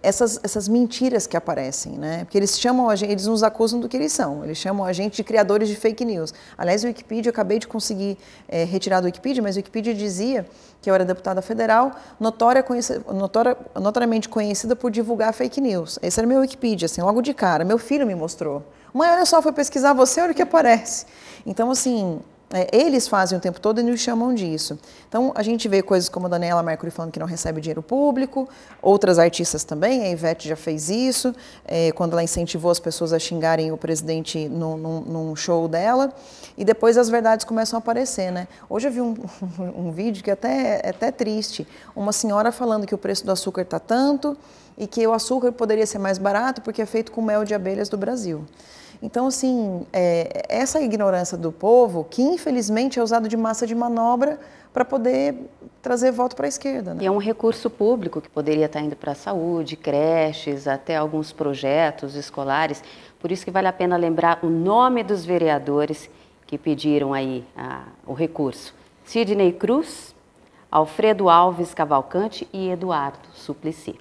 Essas mentiras que aparecem, né? Porque eles chamam a gente, eles nos acusam do que eles são. Eles chamam a gente de criadores de fake news. Aliás, o Wikipedia, eu acabei de conseguir retirar do Wikipedia, mas o Wikipedia dizia que eu era deputada federal, notoriamente conhecida por divulgar fake news. Esse era meu Wikipedia, assim, logo de cara. Meu filho me mostrou. Mãe, olha só, foi pesquisar você, olha o que aparece. Então, assim, Eles fazem o tempo todo e nos chamam disso. Então, a gente vê coisas como a Daniela Mercury falando que não recebe dinheiro público, outras artistas também, a Ivete já fez isso, quando ela incentivou as pessoas a xingarem o presidente num show dela, e depois as verdades começam a aparecer, né? Hoje eu vi um vídeo que é até triste, uma senhora falando que o preço do açúcar está tanto e que o açúcar poderia ser mais barato porque é feito com mel de abelhas do Brasil. Então, assim, essa ignorância do povo, que infelizmente é usado de massa de manobra para poder trazer voto para a esquerda. Né? E é um recurso público que poderia estar indo para a saúde, creches, até alguns projetos escolares. Por isso que vale a pena lembrar o nome dos vereadores que pediram aí o recurso. Sidney Cruz, Alfredo Alves Cavalcante e Eduardo Suplicy.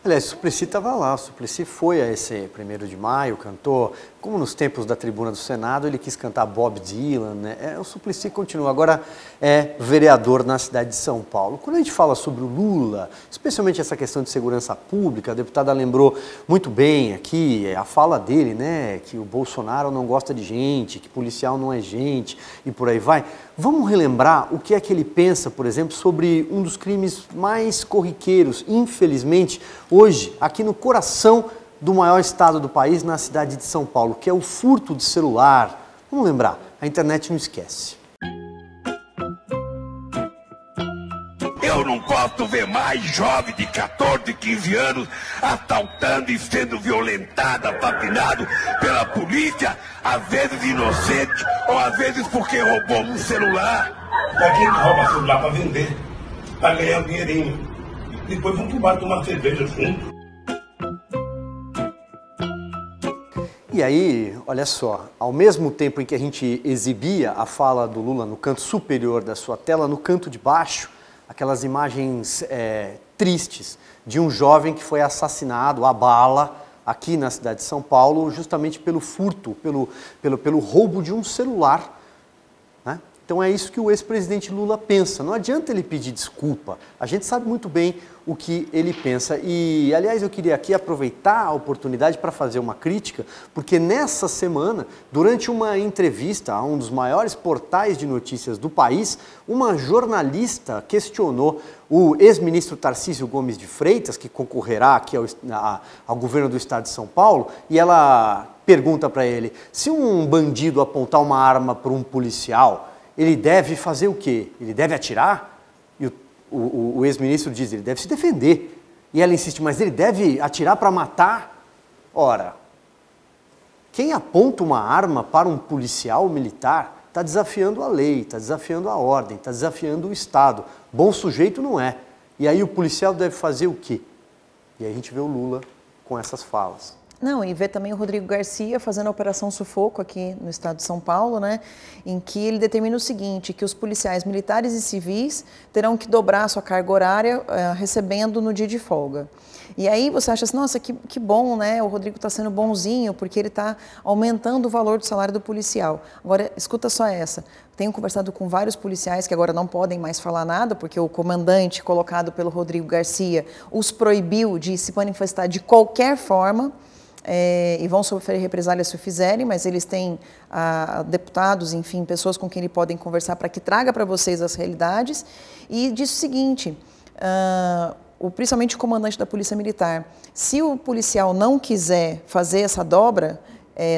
Aliás, o Suplicy estava lá, o Suplicy foi a esse 1º de maio, cantou, como nos tempos da tribuna do Senado, ele quis cantar Bob Dylan, né? O Suplicy continua, agora é vereador na cidade de São Paulo. Quando a gente fala sobre o Lula, especialmente essa questão de segurança pública, a deputada lembrou muito bem aqui a fala dele, né? Que o Bolsonaro não gosta de gente, que policial não é gente e por aí vai. Vamos relembrar o que é que ele pensa, por exemplo, sobre um dos crimes mais corriqueiros, infelizmente, hoje, aqui no coração do maior estado do país, na cidade de São Paulo, que é o furto de celular. Vamos lembrar, a internet não esquece. Eu não posso ver mais jovem de 14, 15 anos assaltando e sendo violentado, assassinado pela polícia, às vezes inocente, ou às vezes porque roubou um celular. Pra quem rouba celular pra vender, pra ganhar um dinheirinho. Depois vão pro bar tomar cerveja junto. E aí, olha só, ao mesmo tempo em que a gente exibia a fala do Lula no canto superior da sua tela, no canto de baixo, aquelas imagens tristes de um jovem que foi assassinado à bala aqui na cidade de São Paulo, justamente pelo furto, pelo roubo de um celular. Né? Então é isso que o ex-presidente Lula pensa. Não adianta ele pedir desculpa. A gente sabe muito bem o que ele pensa. E, aliás, eu queria aqui aproveitar a oportunidade para fazer uma crítica, porque nessa semana, durante uma entrevista a um dos maiores portais de notícias do país, uma jornalista questionou o ex-ministro Tarcísio Gomes de Freitas, que concorrerá aqui ao governo do estado de São Paulo, e ela pergunta para ele, se um bandido apontar uma arma para um policial, ele deve fazer o quê? Ele deve atirar? E o ex-ministro diz, ele deve se defender. E ela insiste, mas ele deve atirar para matar? Ora, quem aponta uma arma para um policial militar está desafiando a lei, está desafiando a ordem, está desafiando o Estado. Bom sujeito não é. E aí o policial deve fazer o quê? E aí a gente vê o Lula com essas falas. Não, e ver também o Rodrigo Garcia fazendo a Operação Sufoco aqui no estado de São Paulo, né, em que ele determina o seguinte, que os policiais militares e civis terão que dobrar a sua carga horária recebendo no dia de folga. E aí você acha assim, nossa, que bom, né, o Rodrigo está sendo bonzinho porque ele está aumentando o valor do salário do policial. Agora, escuta só essa, tenho conversado com vários policiais que agora não podem mais falar nada porque o comandante colocado pelo Rodrigo Garcia os proibiu de se manifestar de qualquer forma, e vão sofrer represálias se o fizerem, mas eles têm deputados, enfim, pessoas com quem eles podem conversar para que traga para vocês as realidades. E diz o seguinte, principalmente o comandante da Polícia Militar, se o policial não quiser fazer essa dobra,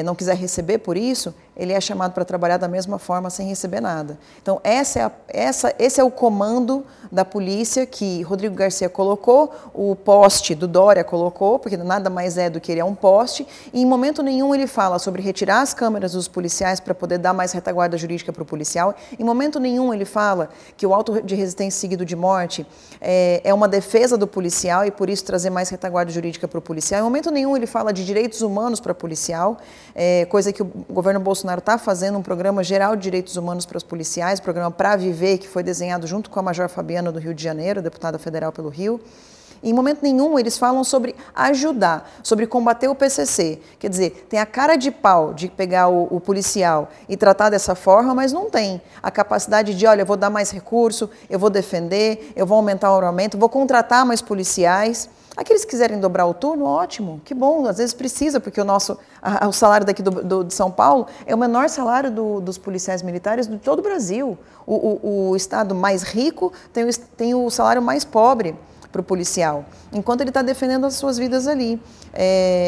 não quiser receber por isso, ele é chamado para trabalhar da mesma forma sem receber nada. Então, esse é o comando da polícia que Rodrigo Garcia colocou, o poste do Dória colocou, porque nada mais é do que ele é um poste, e em momento nenhum ele fala sobre retirar as câmeras dos policiais para poder dar mais retaguarda jurídica para o policial, em momento nenhum ele fala que o auto de resistência seguido de morte é uma defesa do policial e por isso trazer mais retaguarda jurídica para o policial, em momento nenhum ele fala de direitos humanos para policial, coisa que o governo Bolsonaro está fazendo, um programa geral de direitos humanos para os policiais, programa Pra Viver, que foi desenhado junto com a Major Fabiana do Rio de Janeiro, deputada federal pelo Rio. E, em momento nenhum eles falam sobre ajudar, sobre combater o PCC. Quer dizer, tem a cara de pau de pegar o policial e tratar dessa forma, mas não tem a capacidade de, olha, eu vou dar mais recurso, eu vou defender, eu vou aumentar o orçamento, vou contratar mais policiais. Aqueles que quiserem dobrar o turno, ótimo, que bom, às vezes precisa, porque o salário daqui de São Paulo é o menor salário dos policiais militares de todo o Brasil. O estado mais rico tem o salário mais pobre para o policial, enquanto ele está defendendo as suas vidas ali.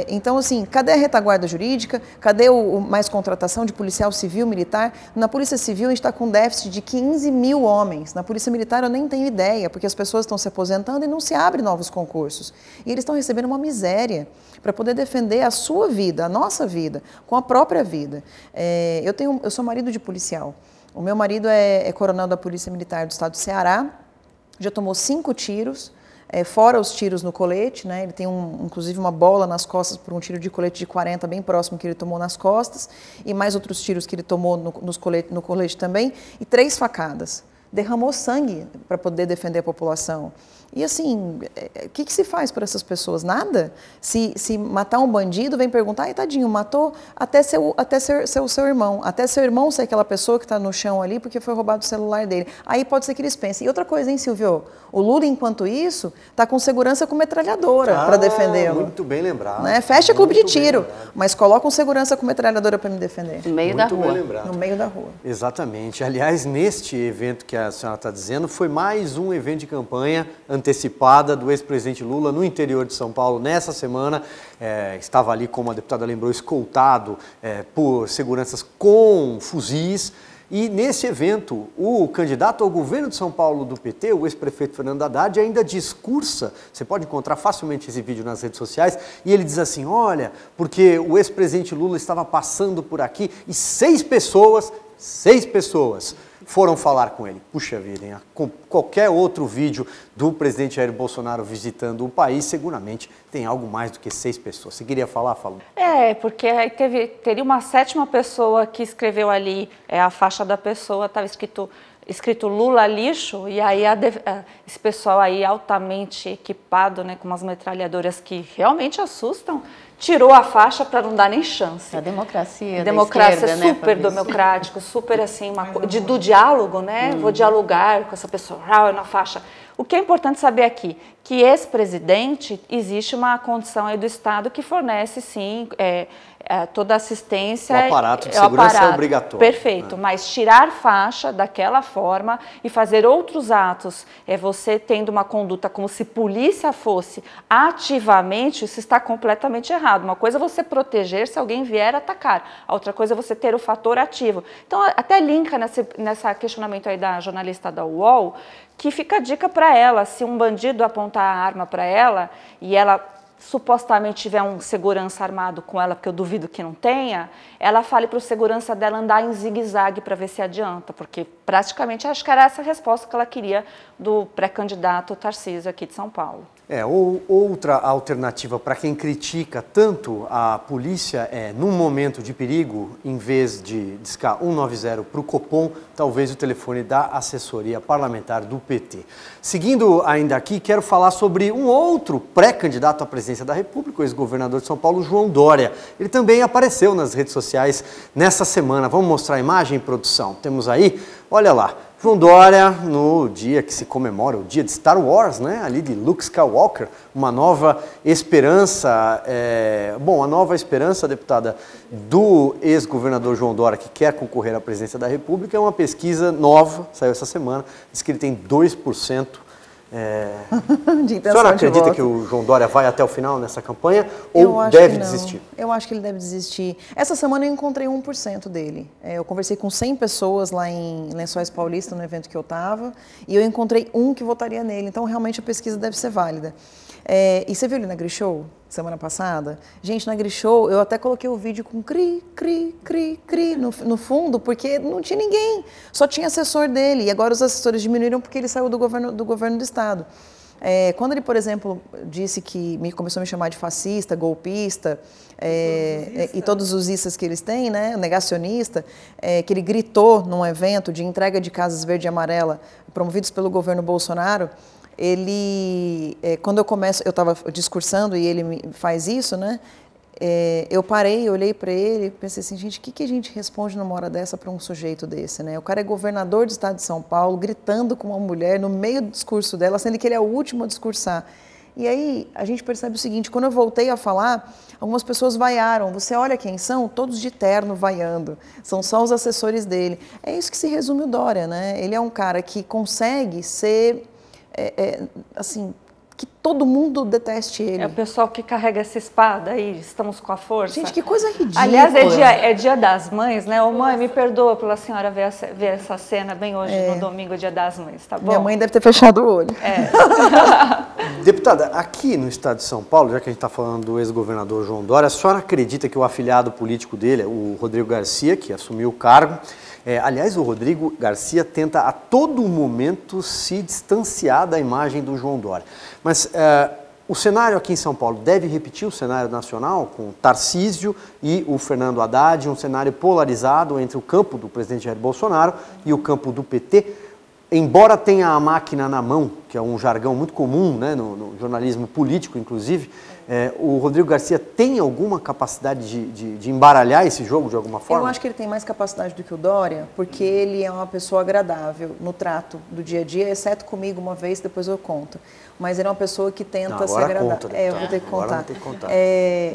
Então, assim, cadê a retaguarda jurídica? Cadê mais contratação de policial civil, militar? Na Polícia Civil a gente está com um déficit de 15 mil homens. Na Polícia Militar eu nem tenho ideia, porque as pessoas estão se aposentando e não se abrem novos concursos. E eles estão recebendo uma miséria para poder defender a sua vida, a nossa vida, com a própria vida. Eu sou marido de policial. O meu marido é coronel da Polícia Militar do Estado do Ceará, já tomou 5 tiros, fora os tiros no colete, né? Ele tem inclusive uma bola nas costas por um tiro de colete de 40 bem próximo que ele tomou nas costas, e mais outros tiros que ele tomou no colete também, e 3 facadas. Derramou sangue para poder defender a população. E assim, o que se faz por essas pessoas? Nada. Se matar um bandido, vem perguntar, ai tadinho, matou até ser o seu irmão, até seu irmão ser aquela pessoa que está no chão ali porque foi roubado o celular dele. Aí pode ser que eles pensem. E outra coisa, hein, Silvio? O Lula, enquanto isso, está com segurança com metralhadora para defendê-lo. Muito bem lembrado. Né? Fecha clube de tiro, mas coloca um segurança com metralhadora para me defender. No meio da rua. No meio da rua. Exatamente. Aliás, neste evento que a senhora está dizendo, foi mais um evento de campanha antecipada do ex-presidente Lula no interior de São Paulo nessa semana. Estava ali, como a deputada lembrou, escoltado por seguranças com fuzis. E nesse evento, o candidato ao governo de São Paulo do PT, o ex-prefeito Fernando Haddad, ainda discursa, você pode encontrar facilmente esse vídeo nas redes sociais, e ele diz assim, olha, porque o ex-presidente Lula estava passando por aqui e 6 pessoas foram falar com ele. Puxa vida, hein? Qualquer outro vídeo do presidente Jair Bolsonaro visitando o país, seguramente tem algo mais do que 6 pessoas. Você queria falar, Falou? Porque aí teria uma 7ª pessoa que escreveu ali, a faixa da pessoa, estava escrito Lula lixo, e aí esse pessoal aí altamente equipado, né, com umas metralhadoras que realmente assustam, tirou a faixa para não dar nem chance. A democracia democracia da esquerda, super democrático, super assim, do diálogo, né? Vou dialogar com essa pessoa na faixa. O que é importante saber aqui, que esse presidente, existe uma condição aí do Estado que fornece, sim, toda a assistência. O aparato de segurança é obrigatório. Perfeito, mas tirar faixa daquela forma e fazer outros atos, você tendo uma conduta como se polícia fosse ativamente, isso está completamente errado. Uma coisa é você proteger se alguém vier atacar, a outra coisa é você ter o fator ativo. Então, até linka nessa questionamento aí da jornalista da UOL, que fica a dica para ela, se um bandido apontar a arma para ela e ela supostamente tiver um segurança armado com ela, porque eu duvido que não tenha, ela fale para o segurança dela andar em zigue-zague para ver se adianta, porque praticamente acho que era essa a resposta que ela queria do pré-candidato Tarcísio aqui de São Paulo. Outra alternativa para quem critica tanto a polícia num momento de perigo, em vez de discar 190 para o Copom, talvez o telefone da assessoria parlamentar do PT. Seguindo ainda aqui, quero falar sobre um outro pré-candidato à presidência da República, o ex-governador de São Paulo, João Dória. Ele também apareceu nas redes sociais nessa semana. Vamos mostrar a imagem, produção? Temos aí, olha lá. João Dória, no dia que se comemora o dia de Star Wars, né? Ali de Luke Skywalker, uma nova esperança, a nova esperança, deputada, do ex-governador João Dória, que quer concorrer à presidência da República, é uma pesquisa nova, saiu essa semana, diz que ele tem 2%. De a senhora acredita que o João Dória vai até o final nessa campanha ou deve desistir? Eu acho que ele deve desistir. Essa semana eu encontrei 1% dele. Eu conversei com 100 pessoas lá em Lençóis Paulista, no evento que eu estava, e eu encontrei um que votaria nele. Então, realmente, a pesquisa deve ser válida. E você viu ele na Grishow, semana passada? Gente, na Grishow, eu até coloquei o vídeo com cri, cri, cri, cri no fundo, porque não tinha ninguém, só tinha assessor dele. E agora os assessores diminuíram porque ele saiu do governo do Estado. Quando ele, por exemplo, disse que começou a me chamar de fascista, golpista, e todos os istas que eles têm, né, negacionista, que ele gritou num evento de entrega de casas verde e amarela promovidos pelo governo Bolsonaro, quando eu estava discursando e ele me faz isso, né? Eu parei, olhei para ele e pensei assim, gente, o que a gente responde numa hora dessa para um sujeito desse, né? O cara é governador do estado de São Paulo, gritando com uma mulher no meio do discurso dela, sendo que ele é o último a discursar. E aí a gente percebe o seguinte, quando eu voltei a falar, algumas pessoas vaiaram. Você olha quem são? Todos de terno vaiando. São só os assessores dele. É isso que se resume o Dória, né? Ele é um cara que consegue ser, assim, que todo mundo deteste ele. É o pessoal que carrega essa espada aí, estamos com a força. Gente, que coisa ridícula. Aliás, é dia das mães, né? Ô mãe, me perdoa pela senhora ver essa cena bem hoje, no domingo, dia das mães, tá bom? Minha mãe deve ter fechado o olho. Deputada, aqui no estado de São Paulo, já que a gente está falando do ex-governador João Dória, a senhora acredita que o afiliado político dele, o Rodrigo Garcia, que assumiu o cargo, aliás, o Rodrigo Garcia tenta a todo momento se distanciar da imagem do João Dória. Mas o cenário aqui em São Paulo deve repetir o cenário nacional, com Tarcísio e o Fernando Haddad, um cenário polarizado entre o campo do presidente Jair Bolsonaro e o campo do PT. Embora tenha a máquina na mão, que é um jargão muito comum, né, no jornalismo político, inclusive, o Rodrigo Garcia tem alguma capacidade de embaralhar esse jogo de alguma forma? Eu acho que ele tem mais capacidade do que o Dória, porque ele é uma pessoa agradável no trato do dia a dia, exceto comigo uma vez, depois eu conto. Mas ele é uma pessoa que tenta ser agradável. Eu vou ter que contar.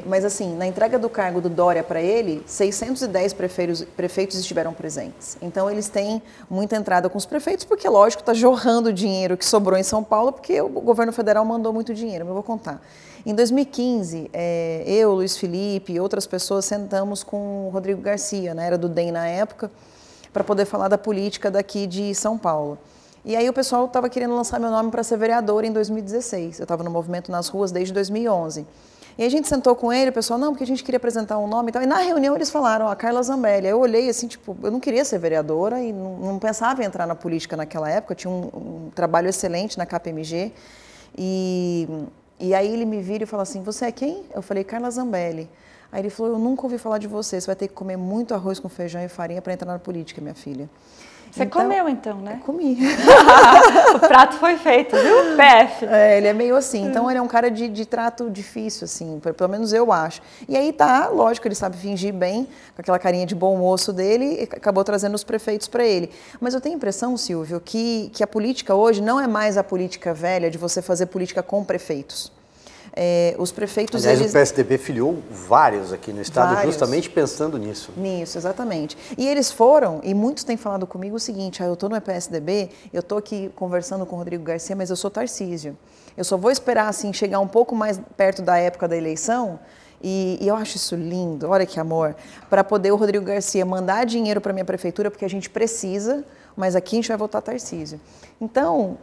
Mas assim, na entrega do cargo do Dória para ele, 610 prefeitos estiveram presentes. Então eles têm muita entrada com os prefeitos, porque lógico, está jorrando o dinheiro que sobrou em São Paulo, porque o governo federal mandou muito dinheiro, mas eu vou contar. Em 2015, eu, Luiz Felipe e outras pessoas sentamos com o Rodrigo Garcia, né, era do DEM na época, para poder falar da política daqui de São Paulo. E aí o pessoal estava querendo lançar meu nome para ser vereadora em 2016. Eu estava no movimento nas ruas desde 2011. E aí a gente sentou com ele, o pessoal, não, porque a gente queria apresentar um nome e tal. E na reunião eles falaram, a Carla Zambelli. Aí eu olhei assim, tipo, eu não queria ser vereadora e não pensava em entrar na política naquela época. Eu tinha um trabalho excelente na KPMG. E aí ele me vira e fala assim, você é quem? Eu falei, Carla Zambelli. Aí ele falou, eu nunca ouvi falar de você, você vai ter que comer muito arroz com feijão e farinha para entrar na política, minha filha. Você comeu então, né? Comi. O prato foi feito, viu? PF. Ele é meio assim, então ele é um cara de trato difícil, assim, pelo menos eu acho. E aí tá, lógico, ele sabe fingir bem, com aquela carinha de bom moço dele, e acabou trazendo os prefeitos para ele. Mas eu tenho a impressão, Silvio, que a política hoje não é mais a política velha de você fazer política com prefeitos. Os prefeitos... Aliás, o PSDB filiou vários aqui no estado, justamente pensando nisso. Nisso, exatamente. E eles foram, e muitos têm falado comigo o seguinte, eu estou no PSDB, eu estou aqui conversando com o Rodrigo Garcia, mas eu sou Tarcísio. Eu só vou esperar, assim, chegar um pouco mais perto da época da eleição, e eu acho isso lindo, olha que amor, para poder o Rodrigo Garcia mandar dinheiro para a minha prefeitura, porque a gente precisa, mas aqui a gente vai votar Tarcísio. Então...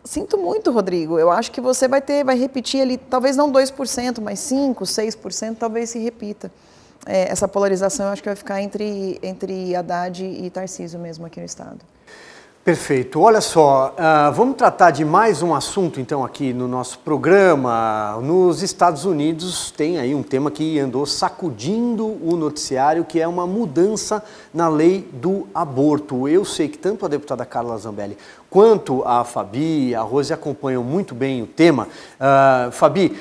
Sinto muito, Rodrigo. Eu acho que você vai repetir ali, talvez não 2%, mas 5%, 6%, talvez se repita. Essa polarização eu acho que vai ficar entre Haddad e Tarcísio mesmo aqui no estado. Perfeito. Olha só, vamos tratar de mais um assunto, então, aqui no nosso programa. Nos Estados Unidos tem aí um tema que andou sacudindo o noticiário, que é uma mudança na lei do aborto. Eu sei que tanto a deputada Carla Zambelli quanto a Fabi e a Rose acompanham muito bem o tema. Fabi,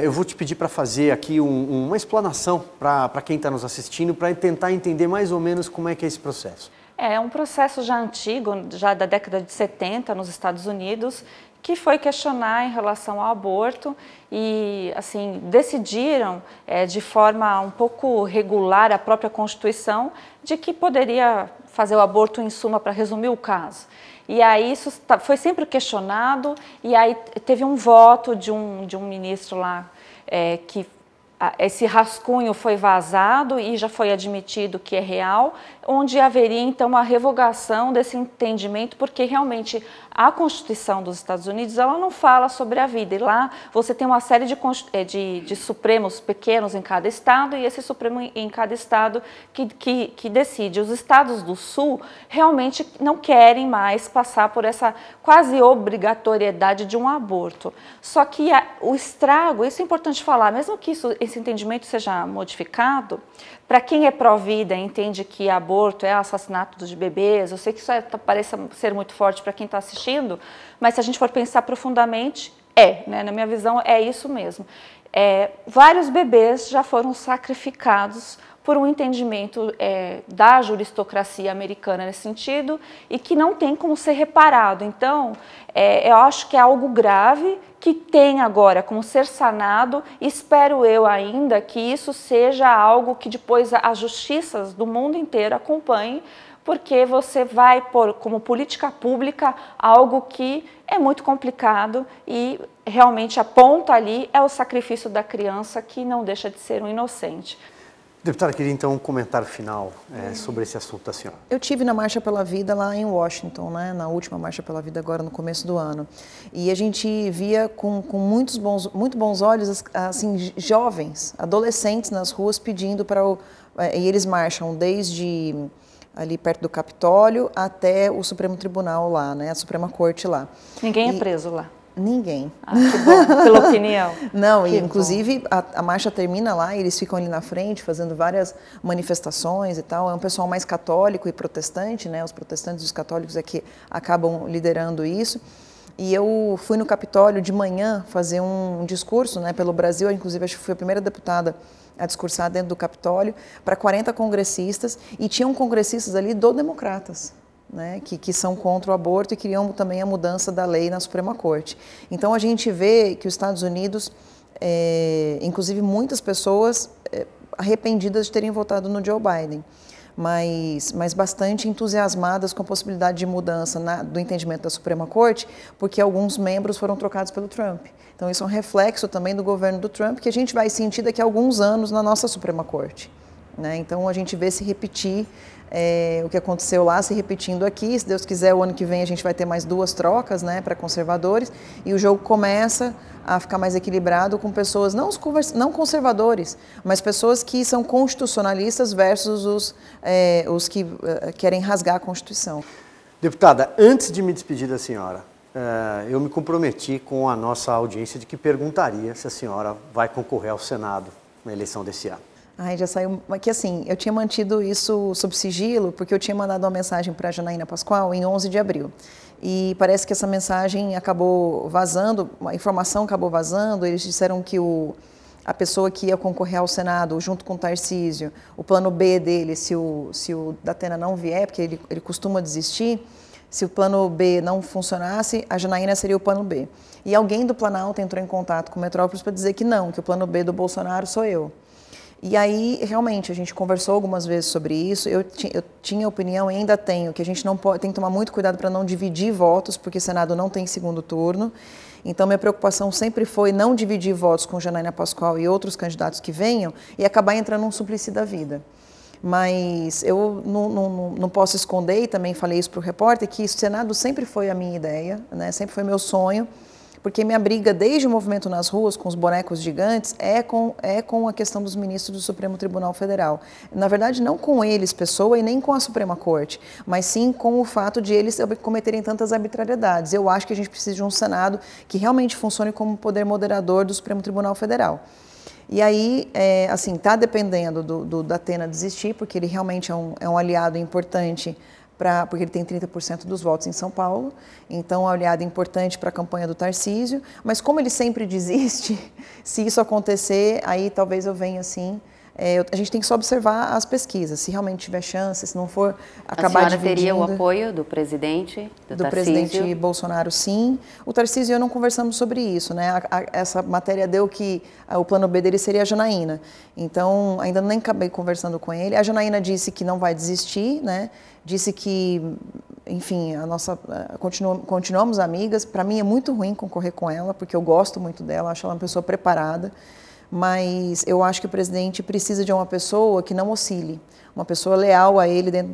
eu vou te pedir para fazer aqui uma explanação para quem está nos assistindo, para tentar entender mais ou menos como é que é esse processo. É um processo já antigo, já da década de 70 nos Estados Unidos, que foi questionar em relação ao aborto e, assim, decidiram de forma um pouco regular a própria Constituição de que poderia fazer o aborto em suma, para resumir o caso. E aí isso foi sempre questionado e aí teve um voto de um ministro lá que esse rascunho foi vazado e já foi admitido que é real, onde haveria então uma revogação desse entendimento, porque realmente a Constituição dos Estados Unidos ela não fala sobre a vida, e lá você tem uma série de supremos pequenos em cada estado, e esse supremo em cada estado que decide. Os estados do sul realmente não querem mais passar por essa quase obrigatoriedade de um aborto. Só que o estrago, isso é importante falar, mesmo que esse entendimento seja modificado, para quem é pró-vida e entende que aborto é assassinato de bebês, eu sei que isso parece ser muito forte para quem está assistindo, mas se a gente for pensar profundamente, né? Na minha visão, é isso mesmo. Vários bebês já foram sacrificados por um entendimento da aristocracia americana nesse sentido e que não tem como ser reparado. Então, eu acho que é algo grave que tem agora como ser sanado. Espero eu ainda que isso seja algo que depois as justiças do mundo inteiro acompanhem, porque você vai pôr como política pública algo que é muito complicado e realmente aponta ali é o sacrifício da criança, que não deixa de ser um inocente. Deputada, queria então um comentário final sobre esse assunto da senhora. Eu tive na Marcha pela Vida lá em Washington, né, na última Marcha pela Vida agora no começo do ano. E a gente via com muito bons olhos, assim, jovens, adolescentes nas ruas pedindo para e eles marcham desde ali perto do Capitólio até o Supremo Tribunal lá, né, a Suprema Corte lá. Ninguém é preso lá? Ninguém. Ah, que bom, pela opinião. Não, e inclusive a marcha termina lá e eles ficam ali na frente fazendo várias manifestações e tal. É um pessoal mais católico e protestante, né? Os protestantes e os católicos é que acabam liderando isso. E eu fui no Capitólio de manhã fazer um discurso, né, pelo Brasil. Inclusive, acho que fui a primeira deputada a discursar dentro do Capitólio para 40 congressistas, e tinham congressistas ali do Democratas, né, que são contra o aborto e queriam também a mudança da lei na Suprema Corte. Então a gente vê que os Estados Unidos, inclusive muitas pessoas arrependidas de terem votado no Joe Biden, mas bastante entusiasmadas com a possibilidade de mudança do entendimento da Suprema Corte, porque alguns membros foram trocados pelo Trump. Então isso é um reflexo também do governo do Trump, que a gente vai sentir daqui a alguns anos na nossa Suprema Corte, né? Então a gente vê se repetir o que aconteceu lá se repetindo aqui. Se Deus quiser, o ano que vem a gente vai ter mais 2 trocas, né, para conservadores, e o jogo começa a ficar mais equilibrado com pessoas, não conservadores, mas pessoas que são constitucionalistas versus os que querem rasgar a Constituição. Deputada, antes de me despedir da senhora, eu me comprometi com a nossa audiência de que perguntaria se a senhora vai concorrer ao Senado na eleição desse ano. Ai, já saiu, que assim, eu tinha mantido isso sob sigilo, porque eu tinha mandado uma mensagem para a Janaína Pascoal em 11 de abril. E parece que essa mensagem acabou vazando, a informação acabou vazando. Eles disseram que a pessoa que ia concorrer ao Senado, junto com o Tarcísio, o plano B dele, se o Datena não vier, porque ele costuma desistir, se o plano B não funcionasse, a Janaína seria o plano B. E alguém do Planalto entrou em contato com o Metrópolis para dizer que não, que o plano B do Bolsonaro sou eu. E aí, realmente, a gente conversou algumas vezes sobre isso. Eu tinha opinião e ainda tenho, que a gente não pode, tem que tomar muito cuidado para não dividir votos, porque o Senado não tem segundo turno. Então, minha preocupação sempre foi não dividir votos com Janaína Pascoal e outros candidatos que venham e acabar entrando num Suplicy da vida. Mas eu não posso esconder, e também falei isso para o repórter, que o Senado sempre foi a minha ideia, né? Sempre foi meu sonho. Porque minha briga desde o movimento nas ruas, com os bonecos gigantes, é com a questão dos ministros do Supremo Tribunal Federal. Na verdade, não com eles, pessoa, e nem com a Suprema Corte, mas sim com o fato de eles cometerem tantas arbitrariedades. Eu acho que a gente precisa de um Senado que realmente funcione como poder moderador do Supremo Tribunal Federal. E aí, assim, está dependendo do Datena desistir, porque ele realmente é um aliado importante, porque ele tem 30% dos votos em São Paulo, então é um aliado importante para a campanha do Tarcísio, mas como ele sempre desiste, se isso acontecer, aí talvez eu venha assim. A gente tem que só observar as pesquisas, se realmente tiver chance, se não for acabar dividindo. A senhora teria o apoio do presidente, do Tarcísio? Presidente Bolsonaro, sim. O Tarcísio e eu não conversamos sobre isso, né? Essa matéria deu que o plano B dele seria a Janaína, então ainda nem acabei conversando com ele. A Janaína disse que não vai desistir, né? Disse que, enfim, continuamos amigas. Para mim é muito ruim concorrer com ela, porque eu gosto muito dela, acho ela uma pessoa preparada. Mas eu acho que o presidente precisa de uma pessoa que não oscile, uma pessoa leal a ele dentro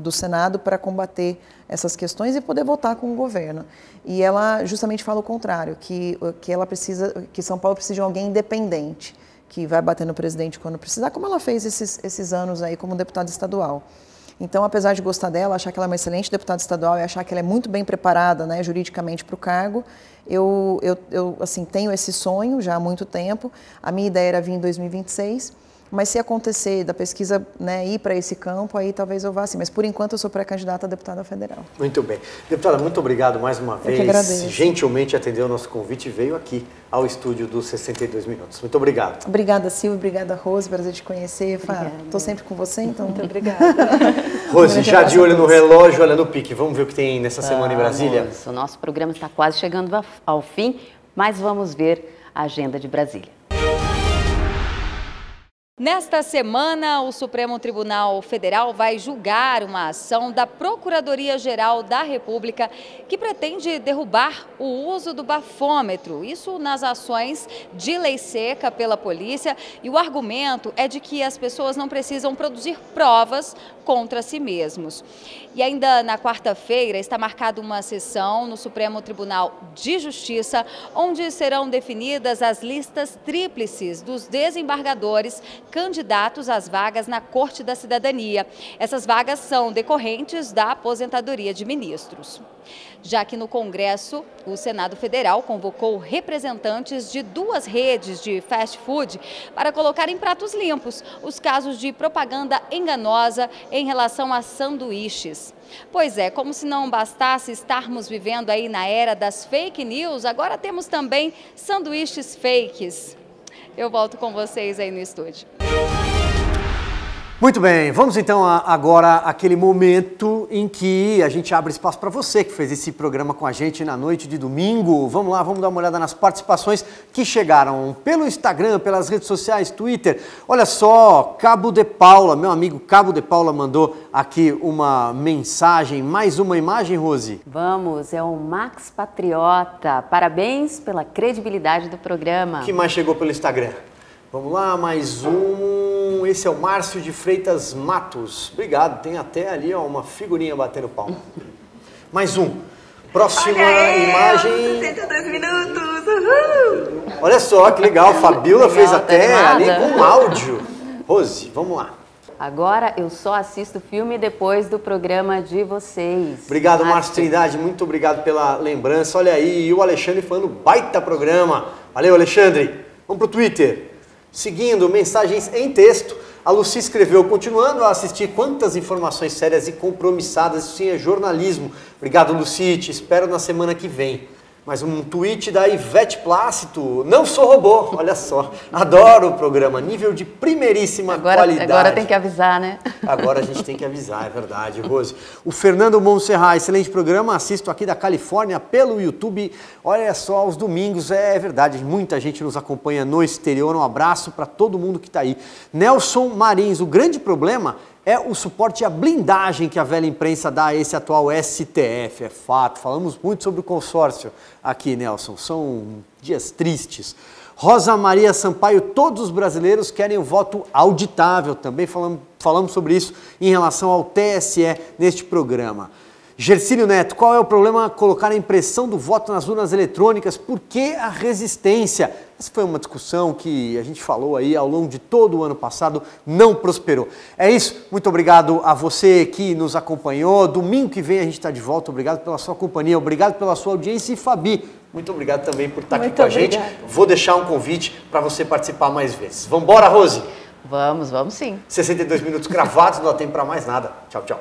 do Senado para combater essas questões e poder votar com o governo. E ela justamente fala o contrário, que São Paulo precisa de alguém independente, que vai bater no presidente quando precisar, como ela fez esses anos aí como deputada estadual. Então, apesar de gostar dela, achar que ela é uma excelente deputada estadual e achar que ela é muito bem preparada, né, juridicamente para o cargo, eu assim, tenho esse sonho já há muito tempo. A minha ideia era vir em 2026, mas se acontecer da pesquisa, né, ir para esse campo, aí talvez eu vá sim. Mas por enquanto eu sou pré-candidata a deputada federal. Muito bem. Deputada, muito obrigado mais uma vez. Eu que agradeço. Gentilmente atendeu o nosso convite e veio aqui ao estúdio dos 62 Minutos. Muito obrigado. Obrigada, Silvia. Obrigada, Rose. Prazer te conhecer. Estou sempre com você, então. Muito obrigada. Rose, já de olho no relógio, olha no pique. Vamos ver o que tem nessa semana em Brasília? O nosso programa está quase chegando ao fim, mas vamos ver a agenda de Brasília. Nesta semana, o Supremo Tribunal Federal vai julgar uma ação da Procuradoria-Geral da República que pretende derrubar o uso do bafômetro, isso nas ações de lei seca pela polícia, e o argumento é de que as pessoas não precisam produzir provas contra si mesmos. E ainda na quarta-feira está marcada uma sessão no Supremo Tribunal de Justiça, onde serão definidas as listas tríplices dos desembargadores candidatos às vagas na Corte da Cidadania. Essas vagas são decorrentes da aposentadoria de ministros. Já que no Congresso, o Senado Federal convocou representantes de 2 redes de fast food para colocar em pratos limpos os casos de propaganda enganosa em relação a sanduíches. Pois é, como se não bastasse estarmos vivendo aí na era das fake news, agora temos também sanduíches fakes. Eu volto com vocês aí no estúdio. Muito bem, vamos então agora àquele momento em que a gente abre espaço para você que fez esse programa com a gente na noite de domingo. Vamos lá, vamos dar uma olhada nas participações que chegaram pelo Instagram, pelas redes sociais, Twitter. Olha só, Cabo de Paula, meu amigo Cabo de Paula mandou aqui uma mensagem, mais uma imagem, Rose? Vamos, é o Max Patriota. Parabéns pela credibilidade do programa. O que mais chegou pelo Instagram? Vamos lá, mais um. Esse é o Márcio de Freitas Matos. Obrigado, tem até ali ó, uma figurinha batendo palma. Mais um. Próxima imagem. 62 minutos. Uhul. Olha só que legal, Fabiola fez até ali com áudio. Rose, vamos lá. Agora eu só assisto filme depois do programa de vocês. Obrigado, Márcio Trindade, muito obrigado pela lembrança. Olha aí, e o Alexandre falando baita programa. Valeu, Alexandre. Vamos pro Twitter. Seguindo, mensagens em texto, a Lucy escreveu: continuando a assistir, quantas informações sérias e compromissadas, isso sim é jornalismo. Obrigado, Lucy, te espero na semana que vem. Mais um tweet da Ivete Plácido: não sou robô, olha só, adoro o programa, nível de primeiríssima qualidade. Agora tem que avisar, né? Agora a gente tem que avisar, é verdade, Rose. O Fernando Monserrat, excelente programa, assisto aqui da Califórnia pelo YouTube, olha só, aos domingos, é verdade, muita gente nos acompanha no exterior, um abraço para todo mundo que está aí. Nelson Marins, o grande problema é o suporte e a blindagem que a velha imprensa dá a esse atual STF, é fato. Falamos muito sobre o consórcio aqui, Nelson. São dias tristes. Rosa Maria Sampaio, todos os brasileiros querem o voto auditável. Também falamos sobre isso em relação ao TSE neste programa. Gercílio Neto, qual é o problema colocar a impressão do voto nas urnas eletrônicas? Por que a resistência? Essa foi uma discussão que a gente falou aí ao longo de todo o ano passado, não prosperou. É isso, muito obrigado a você que nos acompanhou. Domingo que vem a gente está de volta, obrigado pela sua companhia, obrigado pela sua audiência e Fabi, muito obrigado também por estar aqui com a gente. Vou deixar um convite para você participar mais vezes. Vamos embora, Rose? Vamos sim. 62 minutos cravados, não dá tempo para mais nada. Tchau, tchau.